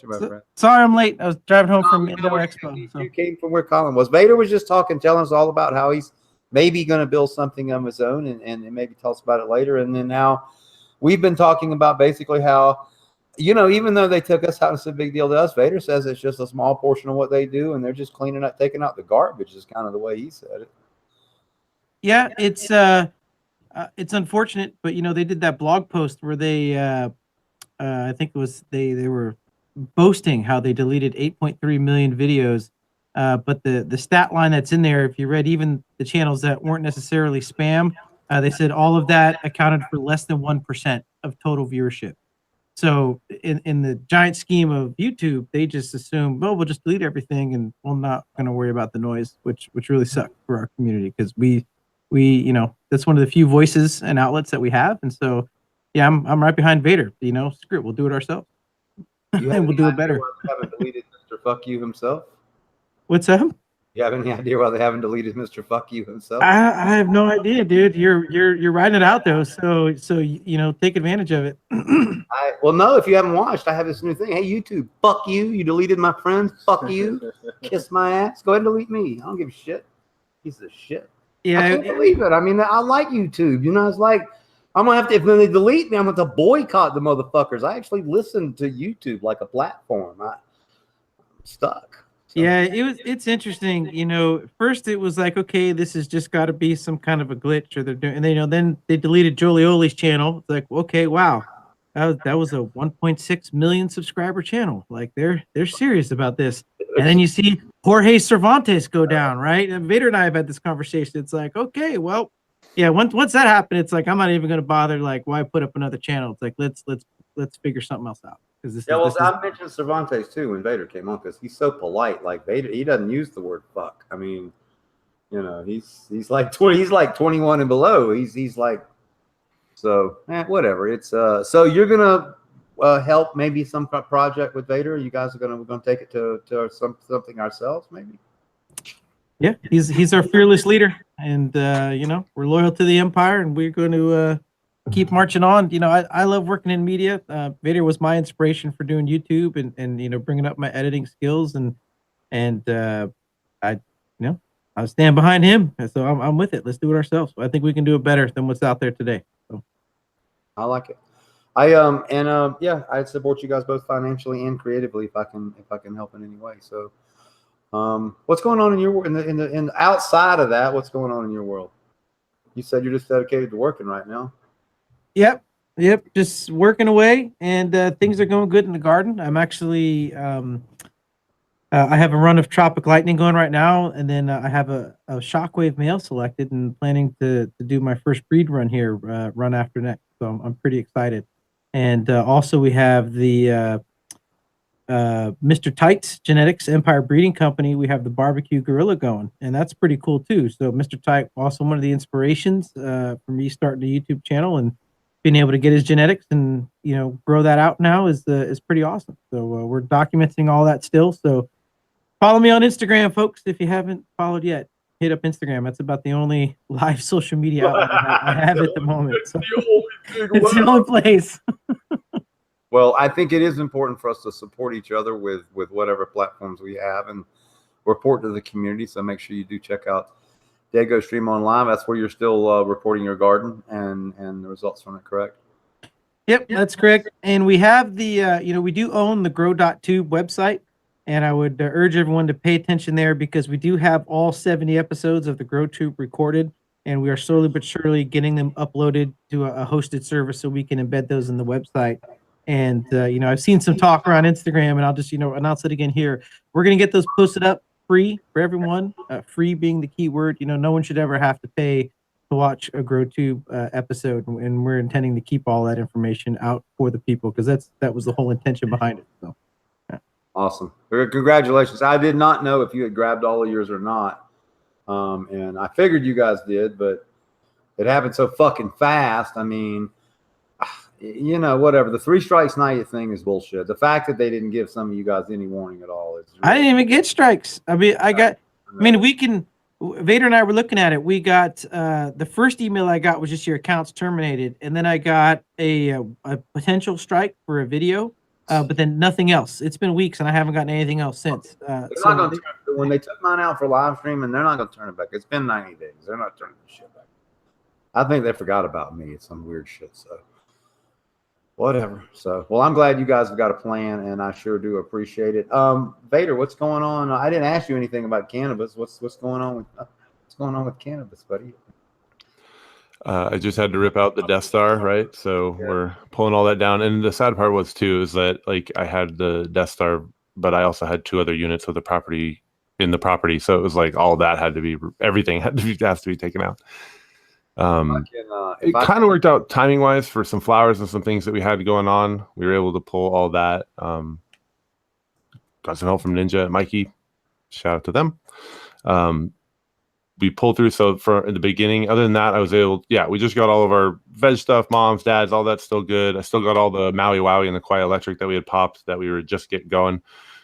A: you, my friend.
E: Sorry, I'm late. I was driving home from Indo Expo.
A: You came from where Colin was. Vader was just telling us all about how he's maybe going to build something of his own, and maybe tell us about it later. And then now we've been talking about basically how, you know, even though they took us out, it's a big deal to us. Vader says it's just a small portion of what they do, and they're just cleaning up, taking out the garbage, is kind of the way he said it.
E: Yeah, it's unfortunate, but, you know, they did that blog post where they, I think it was they were boasting how they deleted 8.3 million videos, but the stat line that's in there, if you read even the channels that weren't necessarily spam, they said all of that accounted for less than 1% of total viewership. So in the giant scheme of YouTube, they just assume, well, we'll just delete everything and we're not going to worry about the noise, which really sucked for our community, because we that's one of the few voices and outlets that we have. And so, yeah, I'm right behind Vader. Screw it, we'll do it ourselves.
A: You have
E: And we'll
A: any
E: do it
A: idea
E: better.
A: why they haven't deleted Mr. Fuck You himself?
E: What's up?
A: You have any idea why they haven't deleted Mr. Fuck You himself?
E: I have no idea, dude. You're writing it out though, so take advantage of it.
A: Well, no, if you haven't watched, I have this new thing. Hey, YouTube, fuck you. You deleted my friends. Fuck you. Kiss my ass. Go ahead and delete me. I don't give a shit. Piece of shit.
E: Yeah,
A: I can't believe it. I mean, I like YouTube. It's like I'm gonna have to. If they delete me, I'm gonna have to boycott the motherfuckers. I actually listen to YouTube like a platform. I'm stuck. So.
E: Yeah, it's interesting. First it was like, okay, this has just got to be some kind of a glitch, or they're doing, and then they deleted Jolioli's channel. It's like, okay, wow, that was a 1.6 million subscriber channel. Like they're serious about this. And then you see Jorge Cervantes go down, right? And Vader and I have had this conversation. It's like, okay, well, yeah, once that happened, it's like I'm not even going to bother. Like, why put up another channel? It's like let's figure something else out.
A: I mentioned Cervantes too when Vader came on because he's so polite. Like Vader, he doesn't use the word fuck. I mean, he's like 20. He's like 21 and below. He's like, so whatever. It's so you're gonna help maybe some project with Vader. You guys we're gonna take it to something ourselves maybe.
E: Yeah, he's our fearless leader, and we're loyal to the Empire, and we're going to keep marching on. I love working in media. Vader was my inspiration for doing YouTube and bringing up my editing skills, and I stand behind him. So I'm with it. Let's do it ourselves. I think we can do it better than what's out there today. So
A: I like it. I'd support you guys both financially and creatively if I can help in any way. So what's going on in your in the outside of that? What's going on in your world? You said you're just dedicated to working right now.
E: Yep. Just working away, and things are going good in the garden. I'm actually, I have a run of Tropic Lightning going right now, and then I have a Shockwave male selected and planning to do my first breed run here, run after next. So I'm pretty excited. And also we have the Mr. Tights Genetics Empire Breeding Company. We have the barbecue gorilla going, and that's pretty cool too. So Mr. Tight, also one of the inspirations for me starting the YouTube channel and being able to get his genetics and grow that out now is pretty awesome. So we're documenting all that still. So follow me on Instagram, folks. If you haven't followed yet, hit up Instagram. That's about the only live social media outlet I have at the moment. So it's the only place.
A: Well, I think it is important for us to support each other with whatever platforms we have and report to the community. So make sure you do check out Dago Stream on Live. That's where you're still reporting your garden and the results from it, correct?
E: Yep, that's correct. And we have the, we do own the grow.tube website. And I would urge everyone to pay attention there because we do have all 70 episodes of the GrowTube recorded. And we are slowly but surely getting them uploaded to a hosted service so we can embed those in the website. And, I've seen some talk around Instagram, and I'll just, announce it again here. We're going to get those posted up free for everyone, free being the key word. No one should ever have to pay to watch a GrowTube episode, and we're intending to keep all that information out for the people because that was the whole intention behind it. So, yeah.
A: Awesome. Congratulations. I did not know if you had grabbed all of yours or not, and I figured you guys did, but it happened so fucking fast. I mean, whatever. The 3 strikes now you thing is bullshit. The fact that they didn't give some of you guys any warning at all is.
E: I didn't even get strikes. Vader and I were looking at it. We got the first email I got was just your account's terminated, and then I got a potential strike for a video, but then nothing else. It's been weeks, and I haven't gotten anything else since.
A: When they took mine out for live stream, and they're not going to turn it back. It's been 90 days. They're not turning the shit back. I think they forgot about me. It's some weird shit. So. Whatever. So, well, I'm glad you guys have got a plan, and I sure do appreciate it. Vader, what's going on? I didn't ask you anything about cannabis. What's going on with cannabis, buddy?
D: I just had to rip out the Death Star, right? So we're pulling all that down. And the sad part was too is that I had the Death Star, but I also had 2 other units of the property in the property. So it was like all that everything has to be taken out. It kind of worked out timing wise for some flowers and some things that we had going on. We were able to pull all that. Got some help from Ninja and Mikey. Shout out to them. we pulled through. So for in the beginning, other than that, I was able, we just got all of our veg stuff, moms, dads, all that's still good. I still got all the Maui Wowie and the Quiet Electric that we had popped that we were just getting going.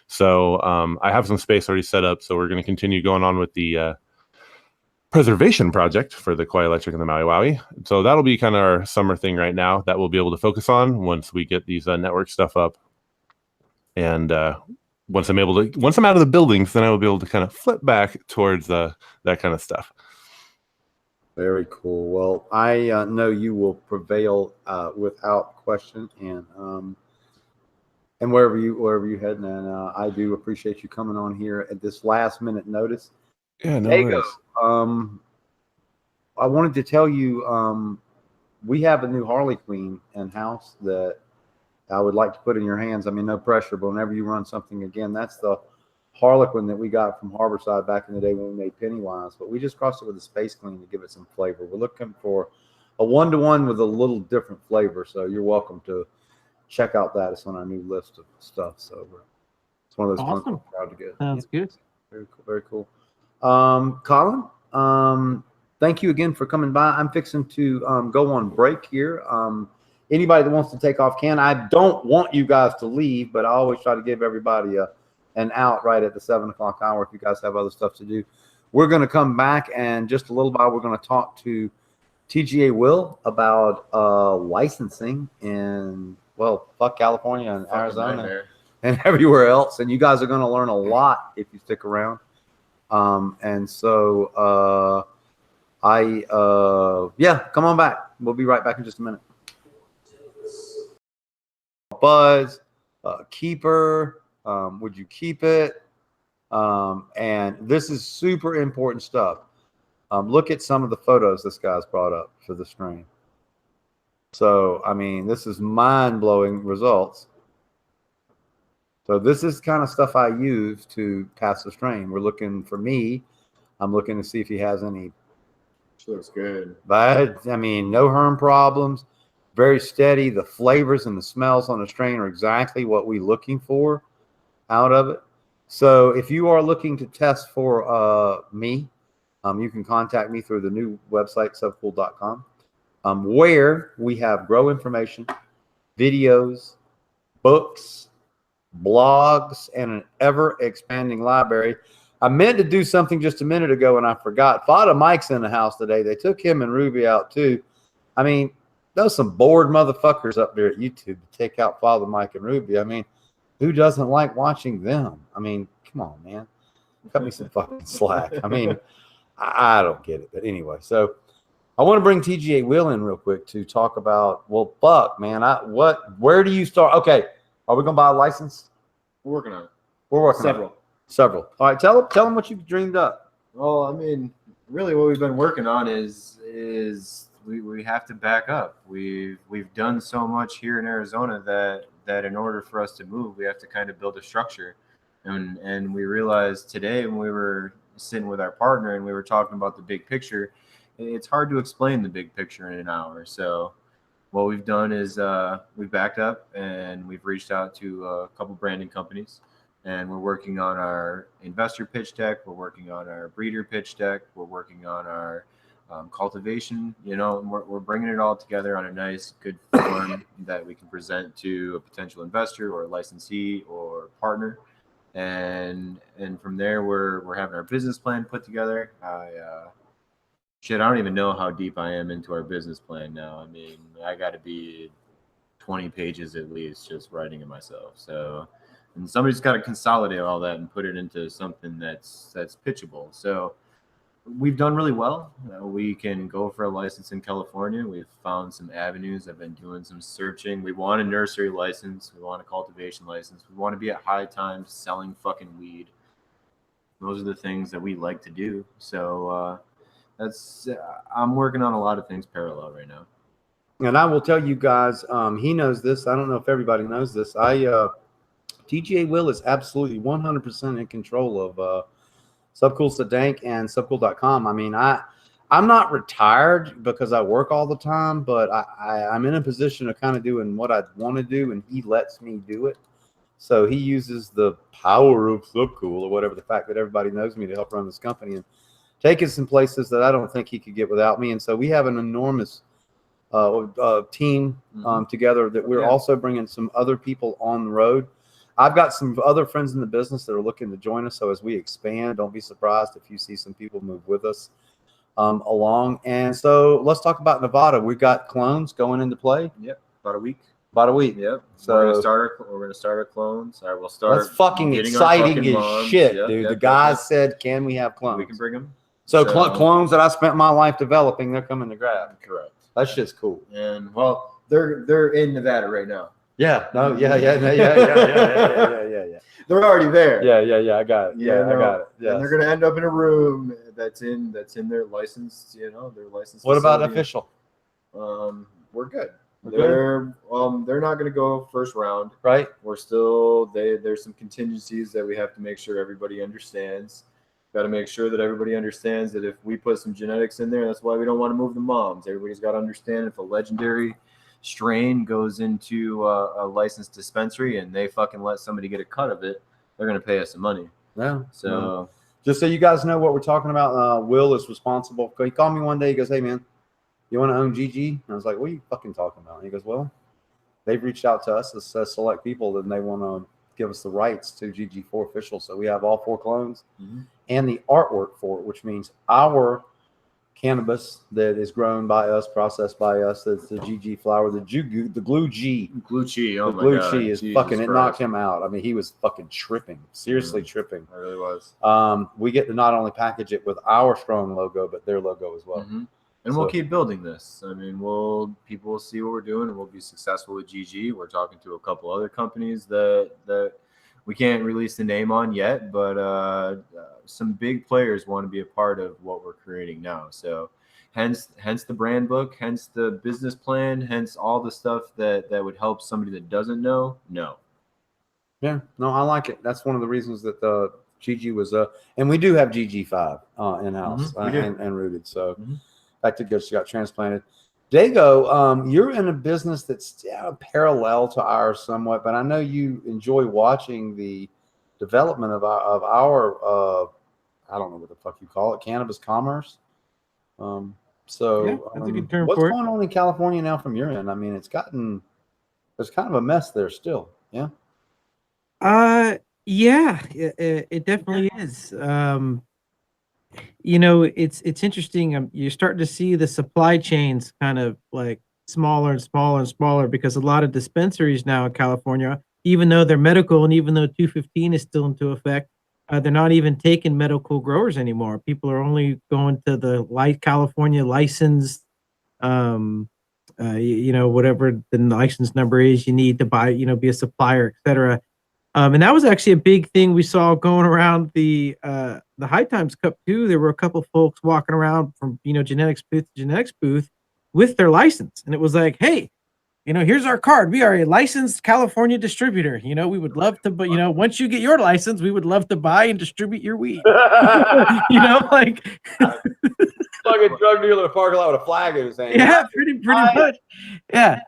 D: So I have some space already set up. So we're going to continue going on with the preservation project for the Quiet Electric and the Maui Wowie. So that'll be kind of our summer thing right now that we'll be able to focus on once we get these network stuff up. And once I'm out of the buildings, then I will be able to kind of flip back towards that kind of stuff. Very
A: cool. Well, I know you will prevail without question, and wherever you head, man. I do appreciate you coming on here at this last minute notice.
D: Yeah, no
A: Diego,
D: worries.
A: I wanted to tell you we have a new Harley Quinn in house that I would like to put in your hands. I mean, no pressure, but whenever you run something again, that's the Harlequin that we got from Harborside back in the day when we made Pennywise. But we just crossed it with a Space Clean to give it some flavor. We're looking for a 1-to-1 with a little different flavor. So you're welcome to check out that. It's on our new list of stuff. So it's one of those
E: Awesome.
A: ones we're proud to get.
E: Sounds good.
A: Very cool. Very cool. Colin, thank you again for coming by. I'm fixing to go on break here. Anybody that wants to take off can. I don't want you guys to leave, but I always try to give everybody an out right at the 7 o'clock hour if you guys have other stuff to do. We're going to come back, and just a little while we're going to talk to TGA Will about licensing in, California and Arizona and everywhere else. And you guys are going to learn a lot if you stick around. Come on back. We'll be right back in just a minute. Buzz, keeper, would you keep it? And this is super important stuff. Look at some of the photos this guy's brought up for the stream. So, I mean, this is mind-blowing results. So this is kind of stuff I use to pass the strain. We're looking for me. I'm looking to see if he has any.
B: Looks good.
A: But, I mean, no herm problems. Very steady. The flavors and the smells on the strain are exactly what we're looking for out of it. So if you are looking to test for me, you can contact me through the new website, subcool.com, where we have grow information, videos, books, blogs, and an ever-expanding library. I meant to do something just a minute ago, and I forgot. Father Mike's in the house today. They took him and Ruby out, too. I mean, those some bored motherfuckers up there at YouTube to take out Father Mike and Ruby. I mean, who doesn't like watching them? I mean, come on, man. Cut me some fucking slack. I mean, I don't get it. But anyway, so I want to bring TGA Will in real quick to talk about, man, where do you start? Okay, are we going to buy a license?
F: We're working on it.
A: We're working on it. Several. All right, tell them what you've dreamed up.
F: Well, I mean, really what we've been working on is we have to back up. We've done so much here in Arizona that in order for us to move, we have to kind of build a structure. And we realized today when we were sitting with our partner and we were talking about the big picture, it's hard to explain the big picture in an hour. So what we've done is we've backed up and we've reached out to a couple branding companies, and we're working on our investor pitch deck. We're working on our breeder pitch deck. We're working on our cultivation, and we're bringing it all together on a nice, good form that we can present to a potential investor or a licensee or partner. And from there, we're having our business plan put together. I don't even know how deep I am into our business plan now. I mean, I got to be 20 pages at least just writing it myself. So, and somebody's got to consolidate all that and put it into something that's pitchable. So we've done really well. We can go for a license in California. We've found some avenues. I've been doing some searching. We want a nursery license. We want a cultivation license. We want to be at High Times selling fucking weed. Those are the things that we like to do. So I'm working on a lot of things parallel right now.
A: And I will tell you guys, he knows this. I don't know if everybody knows this. TGA Will is absolutely 100% in control of Subcool, Dank, and Subcool.com. I mean, I'm not retired because I work all the time, but I'm in a position of kind of doing what I want to do, and he lets me do it. So he uses the power of Subcool or whatever, the fact that everybody knows me to help run this company. And take us in places that I don't think he could get without me. And so we have an enormous team together that we're also bringing some other people on the road. I've got some other friends in the business that are looking to join us. So as we expand, don't be surprised if you see some people move with us along. And so let's talk about Nevada. We've got clones going into play.
F: Yep, about a week.
A: About a week.
F: Yep.
A: So
F: we're gonna start our clones. We'll start.
A: That's fucking
F: getting our
A: exciting
F: fucking
A: as
F: moms.
A: shit,
F: Yep,
A: dude.
F: yep,
A: The
F: yep,
A: guys
F: yep.
A: said, "Can we have clones?"
F: We can bring them.
A: So clones that I spent my life developing, they're coming to grab.
F: Correct.
A: That shit's cool.
F: And well, they're in Nevada right now.
A: Yeah. No. Yeah.
F: They're already there.
A: Yeah. I got it. Yeah, I got it. Yeah.
F: And they're gonna end up in a room that's in their licensed. Their licensed.
A: What about
F: facility.
A: official?
F: We're good.
A: We're
F: They're not gonna go first round.
A: Right.
F: We're still there's some contingencies that we have to make sure everybody understands. Got to make sure that everybody understands that if we put some genetics in there, that's why we don't want to move the moms. Everybody's got to understand if a legendary strain goes into a licensed dispensary and they fucking let somebody get a cut of it, they're going to pay us some money.
A: Yeah.
F: So
A: just so you guys know what we're talking about, Will is responsible. He called me one day. He goes, "Hey, man, you want to own GG?" And I was like, "What are you fucking talking about?" And he goes, "Well, they've reached out to us as select people and they want to give us the rights to GG4 official. So we have all 4 clones and the artwork for it, which means our cannabis that is grown by us, processed by us. That's the GG flower, the glue G.
F: Glue Chi. Oh
A: the
F: my
A: glue
F: God.
A: Chi is
F: Jesus
A: fucking, it
F: Christ.
A: knocked him out. I mean, he was fucking tripping, seriously tripping.
F: I really was.
A: We get to not only package it with our strong logo, but their logo as well.
F: And we'll keep building this. I mean, people will see what we're doing and we'll be successful with GG. We're talking to a couple other companies that we can't release the name on yet, but some big players want to be a part of what we're creating now. So hence the brand book, hence the business plan, hence all the stuff that would help somebody that doesn't know.
A: Yeah, no, I like it. That's one of the reasons that GG was and we do have GG5 in-house and rooted. So back to good, she got transplanted. Dago, you're in a business that's parallel to ours somewhat, but I know you enjoy watching the development of our I don't know what the fuck you call it, cannabis commerce.
E: That's a good term
A: what's
E: for it.
A: going on in California now from your end? I mean, there's kind of a mess there still. Yeah.
E: Yeah, it definitely is. It's interesting. You're starting to see the supply chains kind of like smaller and smaller and smaller because a lot of dispensaries now in California, even though they're medical and even though 215 is still into effect, they're not even taking medical growers anymore. People are only going to the California licensed, whatever the license number is you need to buy, be a supplier, etc. And that was actually a big thing we saw going around the High Times Cup too. There were a couple folks walking around from genetics booth to genetics booth with their license, and it was like, hey, here's our card. We are a licensed California distributor. We would love to, but once you get your license, we would love to buy and distribute your weed. Like
A: fucking drug dealer in the parking lot with a flag in his hand.
E: Yeah, pretty much. Yeah.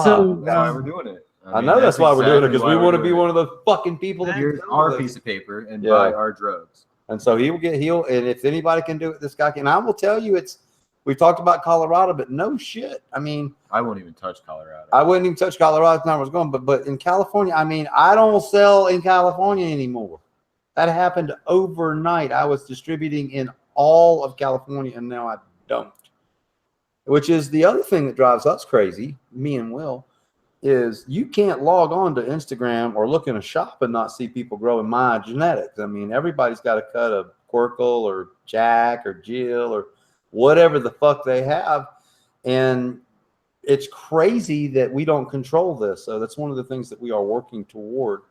E: So
F: That's why we're doing it.
A: I know that's why we're doing it, because
F: exactly
A: we
F: why
A: want to
F: we're
A: be
F: doing
A: one of the fucking people that
F: Here's our piece of paper and buy our drugs.
A: And so he'll and if anybody can do it, this guy can. And I will tell you, we talked about Colorado, but no shit. I mean,
F: I won't even touch Colorado.
A: I wouldn't even touch Colorado if I was going, but in California, I mean, I don't sell in California anymore. That happened overnight. I was distributing in all of California, and now I don't. Which is the other thing that drives us crazy, me and Will, is you can't log on to Instagram or look in a shop and not see people growing my genetics. I mean, everybody's got a cut of Quirkle or Jack or Jill or whatever the fuck they have. And it's crazy that we don't control this. So that's one of the things that we are working toward.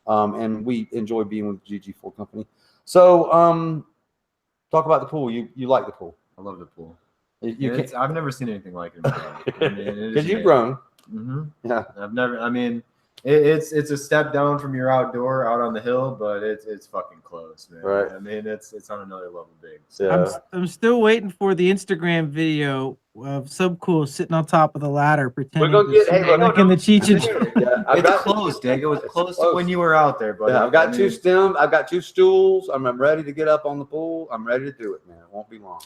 A: And we enjoy being with the GG4 company. So talk about the pool. You like the pool.
F: I love the pool. I've never seen anything like it.
A: Because you've grown.
F: Yeah. It's a step down from your outdoor out on the hill, but it's fucking close, man.
A: Right.
F: I mean, it's on another level big.
A: Yeah.
E: I'm still waiting for the Instagram video of Subcool sitting on top of the ladder pretending
A: gonna
E: to
A: get-
E: swim,
A: hey,
E: like in the Cheech and Chong.
A: Yeah, I've
F: It's
A: got-
F: close, Dank. It was
A: It's
F: close,
A: close.
F: when you were out there, buddy.
A: Yeah, I've got
F: I
A: two
F: mean,
A: stems. I've got 2 stools. I'm ready to get up on the pool. I'm ready to do it, man. It won't be long.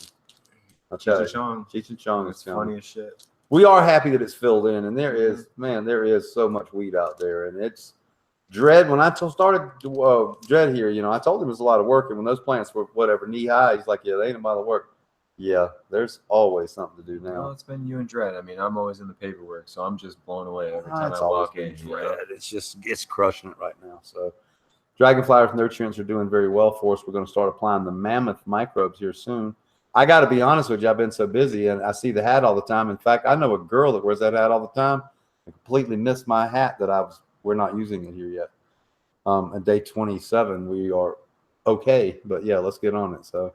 A: I'll tell
F: Cheech
A: you.
F: and Chong.
A: Cheech and Chong
F: It's
A: is coming.
F: funny as shit.
A: We are happy that it's filled in, and there is so much weed out there, and it's Dread. When I started Dread here, I told him it was a lot of work, and when those plants were whatever knee high, he's like, "Yeah, they ain't a lot of work." Yeah, there's always something to do now.
F: Well, it's been you and Dread. I mean, I'm always in the paperwork, so I'm just blown away every time
A: It's
F: I
A: always
F: walk in.
A: been Dread. It's crushing it right now. So, Dragonfly nurturants are doing very well for us. We're going to start applying the mammoth microbes here soon. I got to be honest with you, I've been so busy, and I see the hat all the time. In fact, I know a girl that wears that hat all the time. I completely missed my hat we're not using it here yet. At day 27, we are okay, but yeah, let's get on it. So,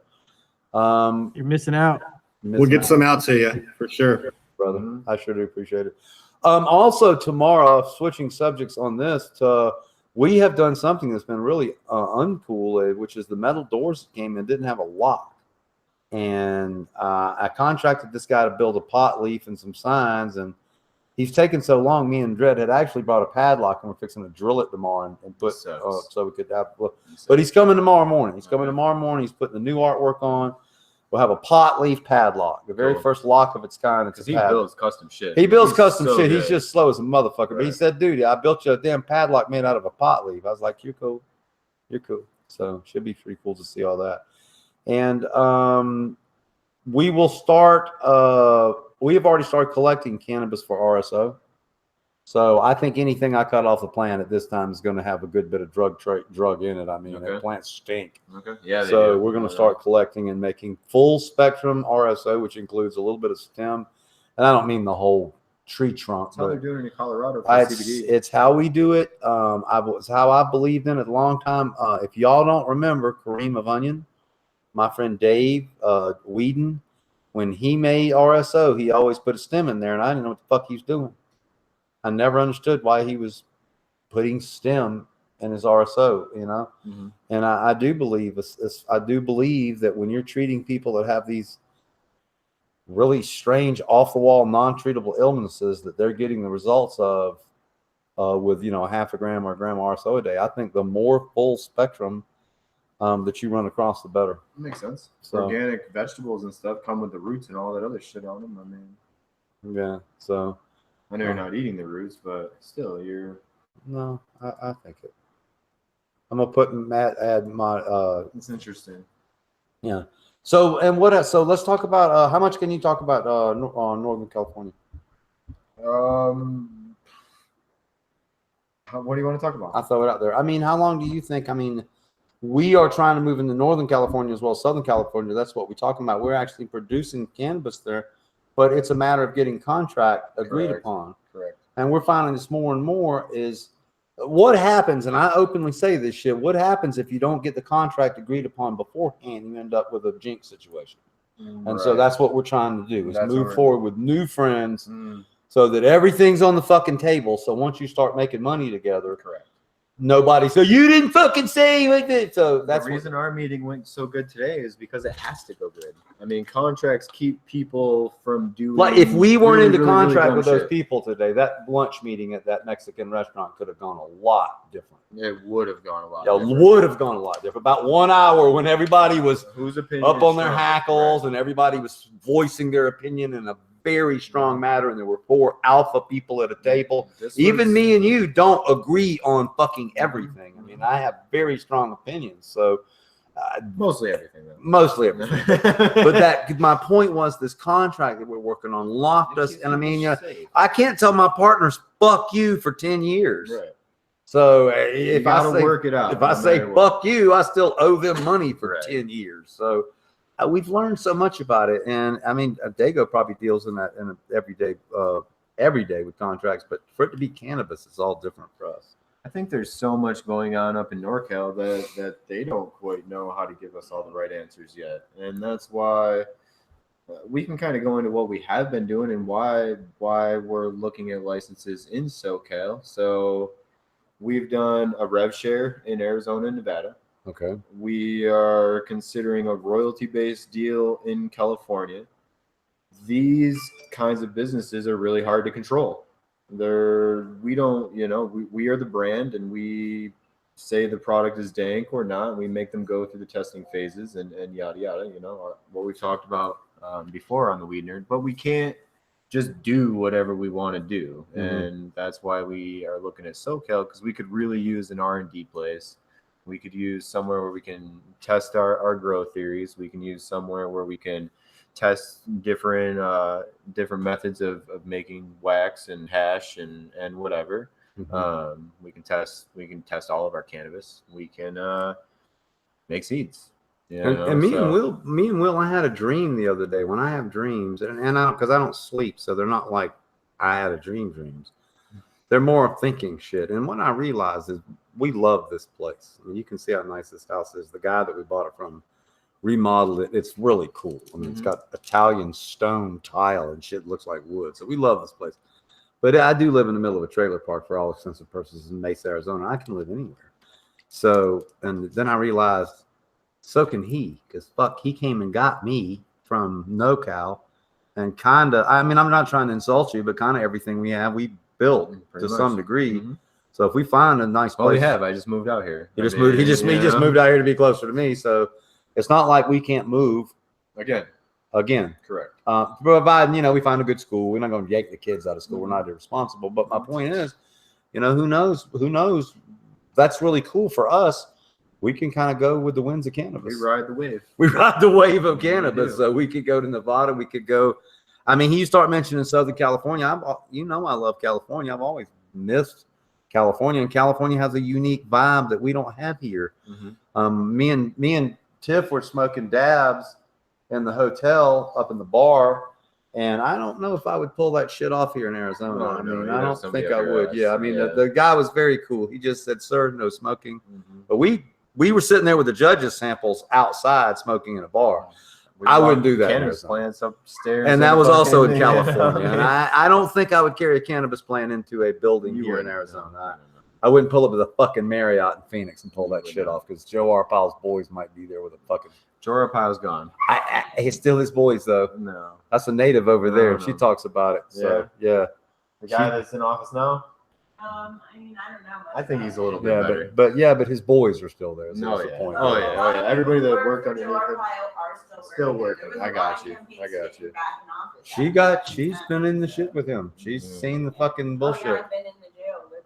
E: You're missing out.
B: We'll get some out to you for sure,
A: brother. I sure do appreciate it. Also, tomorrow, switching subjects on this, we have done something that's been really uncool, which is the metal doors that came in didn't have a lock. And I contracted this guy to build a pot leaf and some signs, and he's taken so long. Me and Dredd had actually brought a padlock, and we're fixing to drill it tomorrow and put so we could have. But he's coming tomorrow morning. He's coming tomorrow morning. He's putting the new artwork on. We'll have a pot leaf padlock, the very first lock of its kind.
F: Because he builds custom shit.
A: He builds custom
F: so
A: shit.
F: good.
A: He's just slow as a motherfucker. Right. But he said, "Dude, I built you a damn padlock made out of a pot leaf." I was like, "You're cool. You're cool." So should be pretty cool to see all that. And we will start. We have already started collecting cannabis for RSO. So I think anything I cut off the plant at this time is going to have a good bit of drug in it. I mean, the plants stink.
F: Okay. Yeah.
A: So we're going to start collecting and making full spectrum RSO, which includes a little bit of stem, and I don't mean the whole tree trunk.
F: That's how they're doing it in Colorado for CBD.
A: It's how we do it. It's how I believed in it a long time. If y'all don't remember Kareem of Onion, my friend Dave Whedon, when he made RSO, he always put a stem in there, and I didn't know what the fuck he was doing. I never understood why he was putting stem in his RSO, And I do believe that when you're treating people that have these really strange, off-the-wall, non-treatable illnesses that they're getting the results of with a half a gram or a gram of RSO a day, I think the more full spectrum that you run across, the better.
F: That makes sense.
A: So,
F: organic vegetables and stuff come with the roots and all that other shit on them. I mean,
A: yeah. So
F: I know you're not eating the roots, but still,
A: No, I think it. I'm gonna add my.
F: It's interesting.
A: Yeah. So and what else? So let's talk about how much can you talk about Northern California?
F: What do you want to talk about?
A: I'll throw it out there. I mean, how long do you think? I mean, we are trying to move into Northern California as well as Southern California. That's what we're talking about. We're actually producing cannabis there, but it's a matter of getting contract agreed upon. Correct. And we're finding this more and more is what happens, and I openly say this shit, what happens if you don't get the contract agreed upon beforehand? You end up with a jinx situation. And so that's what we're trying to do is move forward with new friends so that everything's on the fucking table. So once you start making money together, correct. Nobody. So you didn't fucking say like that. So that's
F: the reason our meeting went so good today is because it has to go good. I mean, contracts keep people from doing.
A: Like if we weren't into contract
F: really
A: with those people today, that lunch meeting at that Mexican restaurant could have gone a lot different.
F: It would have gone a lot.
A: Yeah, would have gone a lot different. About 1 hour when everybody was up on their hackles and everybody was voicing their opinion in a very strong matter, and there were 4 alpha people at a table. Even me and you don't agree on fucking everything. I mean, I have very strong opinions. So
F: mostly everything. Though.
A: Mostly everything. But my point was this contract that we're working on locked us. And I mean, I can't tell my partners fuck you for 10 years. Right. So if I say
F: work it out,
A: if I say fuck you, I still owe them money for 10 years. So we've learned so much about it, and I mean, Dago probably deals in that every day with contracts. But for it to be cannabis, it's all different for us.
F: I think there's so much going on up in NorCal that they don't quite know how to give us all the right answers yet, and that's why we can kind of go into what we have been doing and why we're looking at licenses in SoCal. So We've done a rev share in Arizona and Nevada.
A: Okay.
F: We are considering a royalty-based deal in California. These kinds of businesses are really hard to control. We don't, we are the brand, and we say the product is dank or not. We make them go through the testing phases and yada yada. What we talked about before on the WeedNerd, but we can't just do whatever we want to do, and that's why we are looking at SoCal, because we could really use an R&D place. We could use somewhere where we can test our grow theories. We can use somewhere where we can test different methods of making wax and hash and whatever. We can test all of our cannabis. We can make seeds.
A: And me and Will, I had a dream the other day. When I have dreams, and because I don't sleep, so they're not like I had a dreams. They're more thinking shit. And what I realized is we love this place. I mean, you can see how nice this house is. The guy that we bought it from remodeled it. It's really cool. I mean, it's got Italian stone tile and shit. Looks like wood. So we love this place. But I do live in the middle of a trailer park for all intents and purposes in Mesa, Arizona. I can live anywhere. So, and then I realized, so can he, because fuck, he came and got me from NoCal, and kind of, I mean, I'm not trying to insult you, but kind of everything we have, we built to some degree. So if we find a nice place,
F: we have. I just moved out here.
A: He just moved out here to be closer to me. So it's not like we can't move again.
F: Correct.
A: Providing, we find a good school. We're not going to yank the kids out of school. We're not irresponsible. But my point is, who knows? That's really cool for us. We can kind of go with the winds of cannabis.
F: We ride the wave.
A: We ride the wave of cannabis. So we could go to Nevada. We could go. I mean, you start mentioning Southern California. I love California. I've always missed California, and California has a unique vibe that we don't have here. Me and Tiff were smoking dabs in the hotel up in the bar, and I don't know if I would pull that shit off here in Arizona. I don't think I would. Yeah, I mean, the guy was very cool. He just said, "Sir, no smoking." But we were sitting there with the judges' samples outside smoking in a bar. I wouldn't do that.
F: Cannabis plants upstairs,
A: and that was also in California. And I don't think I would carry a cannabis plant into a building here in Arizona. I wouldn't pull up to the fucking Marriott in Phoenix and pull that shit off, because Joe Arpaio's boys might be there with a fucking.
F: Joe Arpaio's gone.
A: He's still his boys though.
F: No,
A: that's a native over there, and she talks about it. So yeah.
F: The guy that's in office now.
C: I mean, I don't know.
F: I think he's a little bit better.
A: But his boys are still there. So that's the point.
F: Oh yeah. Everybody that worked underneath him
C: are
F: still working. I got you.
A: She's been in the shit with him. She's seen the fucking bullshit.
C: I've been in the jail with.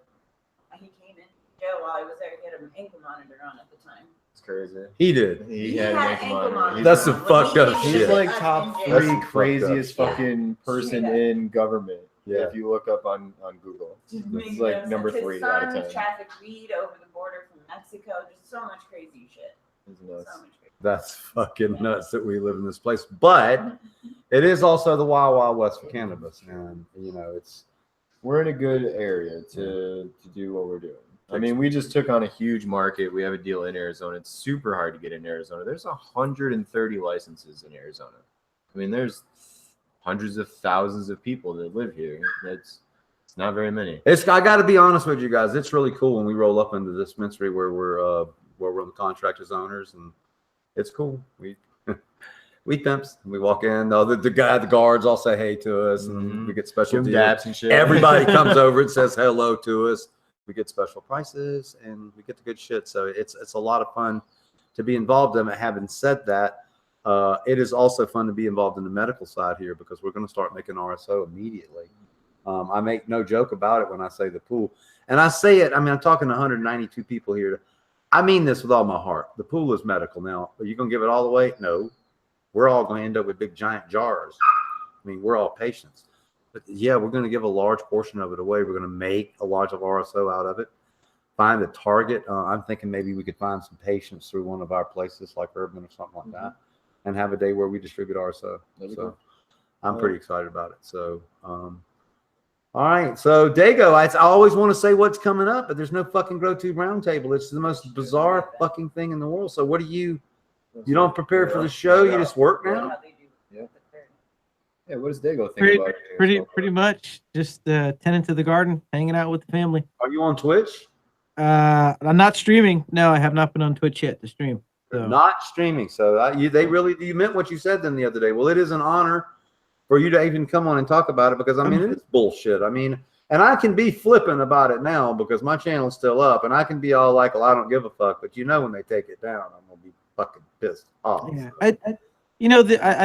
C: He came in jail while I was there. He had an ankle monitor on at the time.
F: It's crazy.
A: He did.
F: He had an ankle monitor.
A: That's some fucked up shit.
F: He's like top 3 craziest fucking person in government. Yeah. If you look up on Google, it's like number 3 out of 10.
C: Trafficked weed over the border from Mexico. Just so much crazy shit.
F: It's nuts.
C: So much crazy.
A: That's fucking nuts that we live in this place. But it is also the Wild Wild West for cannabis, and
F: we're in a good area to do what we're doing. I mean, we just took on a huge market. We have a deal in Arizona. It's super hard to get in Arizona. There's 130 licenses in Arizona. I mean, there's hundreds of thousands of people that live here. It's not very many.
A: I got to be honest with you guys. It's really cool when we roll up into this dispensary where we're the contract as owners, and it's cool. We pimps. We walk in. The guards all say hey to us, and we get special deals.
F: And shit.
A: Everybody comes over and says hello to us. We get special prices, and we get the good shit. So it's a lot of fun to be involved in it. Having said that, it is also fun to be involved in the medical side here, because we're going to start making RSO immediately. I make no joke about it when I say the pool. And I say it, I mean, I'm talking to 192 people here. I mean this with all my heart. The pool is medical. Now, are you going to give it all away? No. We're all going to end up with big, giant jars. I mean, we're all patients. But yeah, we're going to give a large portion of it away. We're going to make a large of RSO out of it. Find a target. I'm thinking maybe we could find some patients through one of our places like Urban or something like that, and have a day where we distribute RSO. So I'm pretty excited about it. So, all right. So Dago, I always want to say what's coming up, but there's no fucking Grow Tube Roundtable. It's the most bizarre fucking thing in the world. So what do you don't prepare for the show? You just work now?
F: Yeah, what does Dago think about it?
E: Pretty much just tending to the garden, hanging out with the family.
A: Are you on Twitch?
E: I'm not streaming. No, I have not been on Twitch yet to stream. So.
A: Not streaming. So you meant what you said then the other day. Well, it is an honor for you to even come on and talk about it because I mean it is bullshit. I mean, and I can be flippant about it now because my channel's still up, and I can be all like, "Well, I don't give a fuck," but when they take it down, I'm gonna be fucking pissed off.
E: Yeah, I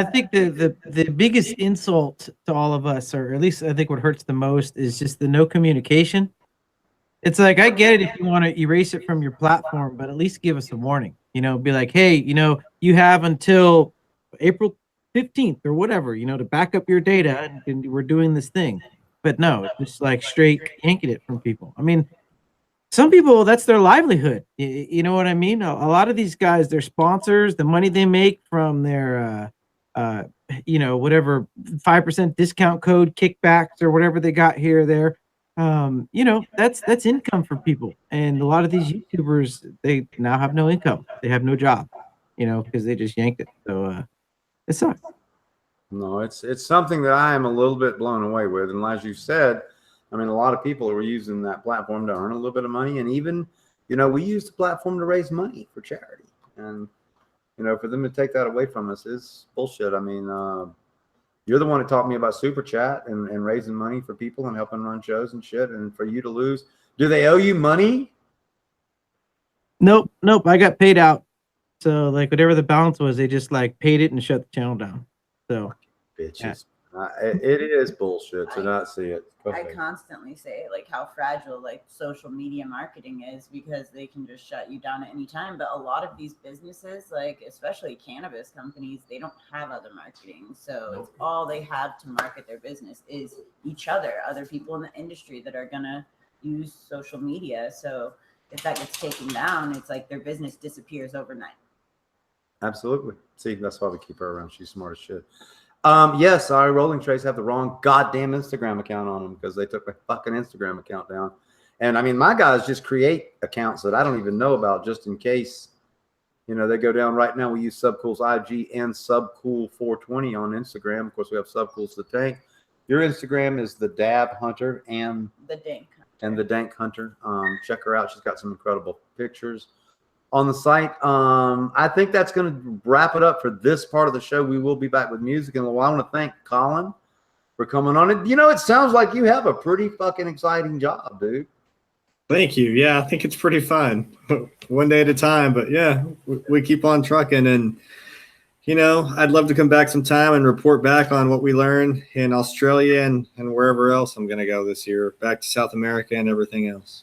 E: think the biggest insult to all of us, or at least I think what hurts the most, is just the no communication. It's like, I get it if you want to erase it from your platform, but at least give us a warning. Be like, hey, you have until April 15th or whatever, to back up your data, and we're doing this thing. But no, it's just like straight yanking it from people. I mean, some people, that's their livelihood. You know what I mean? A lot of these guys, their sponsors, the money they make from their, whatever 5% discount code kickbacks or whatever they got here or there. That's income for people. And a lot of these YouTubers, they now have no income. They have no job, because they just yanked it. So it sucks.
A: No, it's something that I am a little bit blown away with. And as you said, I mean, a lot of people are using that platform to earn a little bit of money. And even, we use the platform to raise money for charity. And, for them to take that away from us is bullshit. I mean, you're the one that taught me about Super Chat and raising money for people and helping run shows and shit. And for you to lose, do they owe you money?
E: Nope. I got paid out. So like whatever the balance was, they just like paid it and shut the channel down. So
A: bitches. It is bullshit to not see it.
C: I constantly say like how fragile like social media marketing is because they can just shut you down at any time. But a lot of these businesses, like especially cannabis companies, they don't have other marketing. So it's all they have to market their business is each other people in the industry that are gonna use social media. So if that gets taken down, it's like their business disappears overnight.
A: Absolutely. See, that's why we keep her around. She's smart as shit. Yes, our Rolling Trays have the wrong goddamn Instagram account on them because they took my fucking Instagram account down. And I mean, my guys just create accounts that I don't even know about just in case, they go down. Right now we use Subcool's IG and Subcool420 on Instagram. Of course, we have Subcool's the Tank. Your Instagram is the Dab Hunter and
C: the Dank Hunter.
A: And the Dank Hunter. Check her out. She's got some incredible pictures on the site. I think that's going to wrap it up for this part of the show. We will be back with music in a while. I want to thank Colin for coming on it. It sounds like you have a pretty fucking exciting job, dude.
B: Thank you. Yeah, I think it's pretty fun. One day at a time. But yeah, we keep on trucking. And, I'd love to come back sometime and report back on what we learned in Australia and wherever else I'm going to go this year, back to South America and everything else.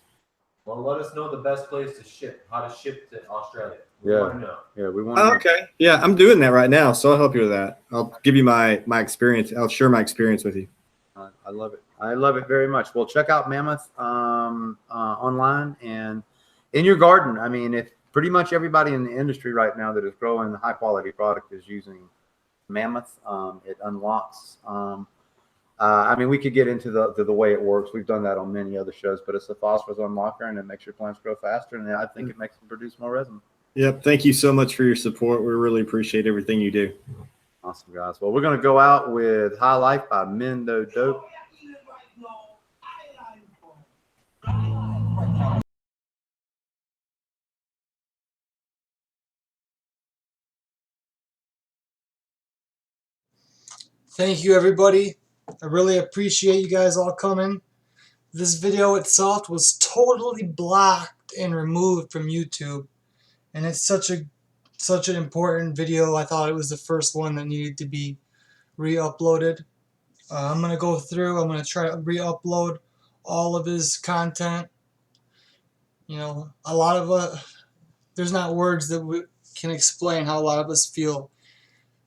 F: Well, let us know the best place to ship, how to ship to Australia. We
A: Yeah.
F: want to know.
A: Yeah, we want to.
B: Okay. Yeah, I'm doing that right now, so I'll help you with that. I'll give you my experience. I'll share my experience with you.
A: I love it. I love it very much. Well, check out Mammoth online and in your garden. I mean, if pretty much everybody in the industry right now that is growing the high quality product is using Mammoth, it unlocks. I mean, we could get into the way it works. We've done that on many other shows, but it's a phosphorus unlocker and it makes your plants grow faster. And I think it makes them produce more resin.
B: Yep. Thank you so much for your support. We really appreciate everything you do.
A: Awesome, guys. Well, we're going to go out with High Life by Mendo Dope.
G: Thank you, everybody. I really appreciate you guys all coming. This video itself was totally blocked and removed from YouTube, and it's such an important video. I thought it was the first one that needed to be re-uploaded. I'm gonna go through. I'm gonna try to re-upload all of his content. A lot of there's not words that we can explain how a lot of us feel.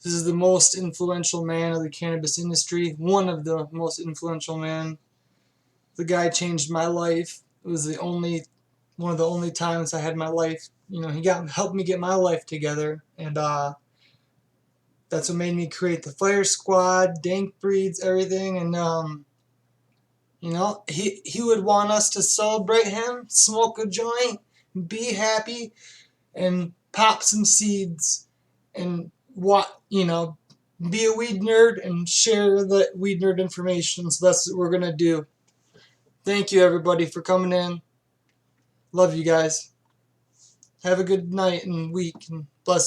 G: This is the most influential man of the cannabis industry, one of the most influential men. The guy changed my life. It was one of the only times I had my life. He helped me get my life together, and that's what made me create the FireSquad, Dank breeds, everything. And he would want us to celebrate him, smoke a joint, be happy, and pop some seeds, and be a weed nerd and share the weed nerd information. So that's what we're gonna do. Thank you, everybody, for coming in. Love you guys. Have a good night and week, and bless you.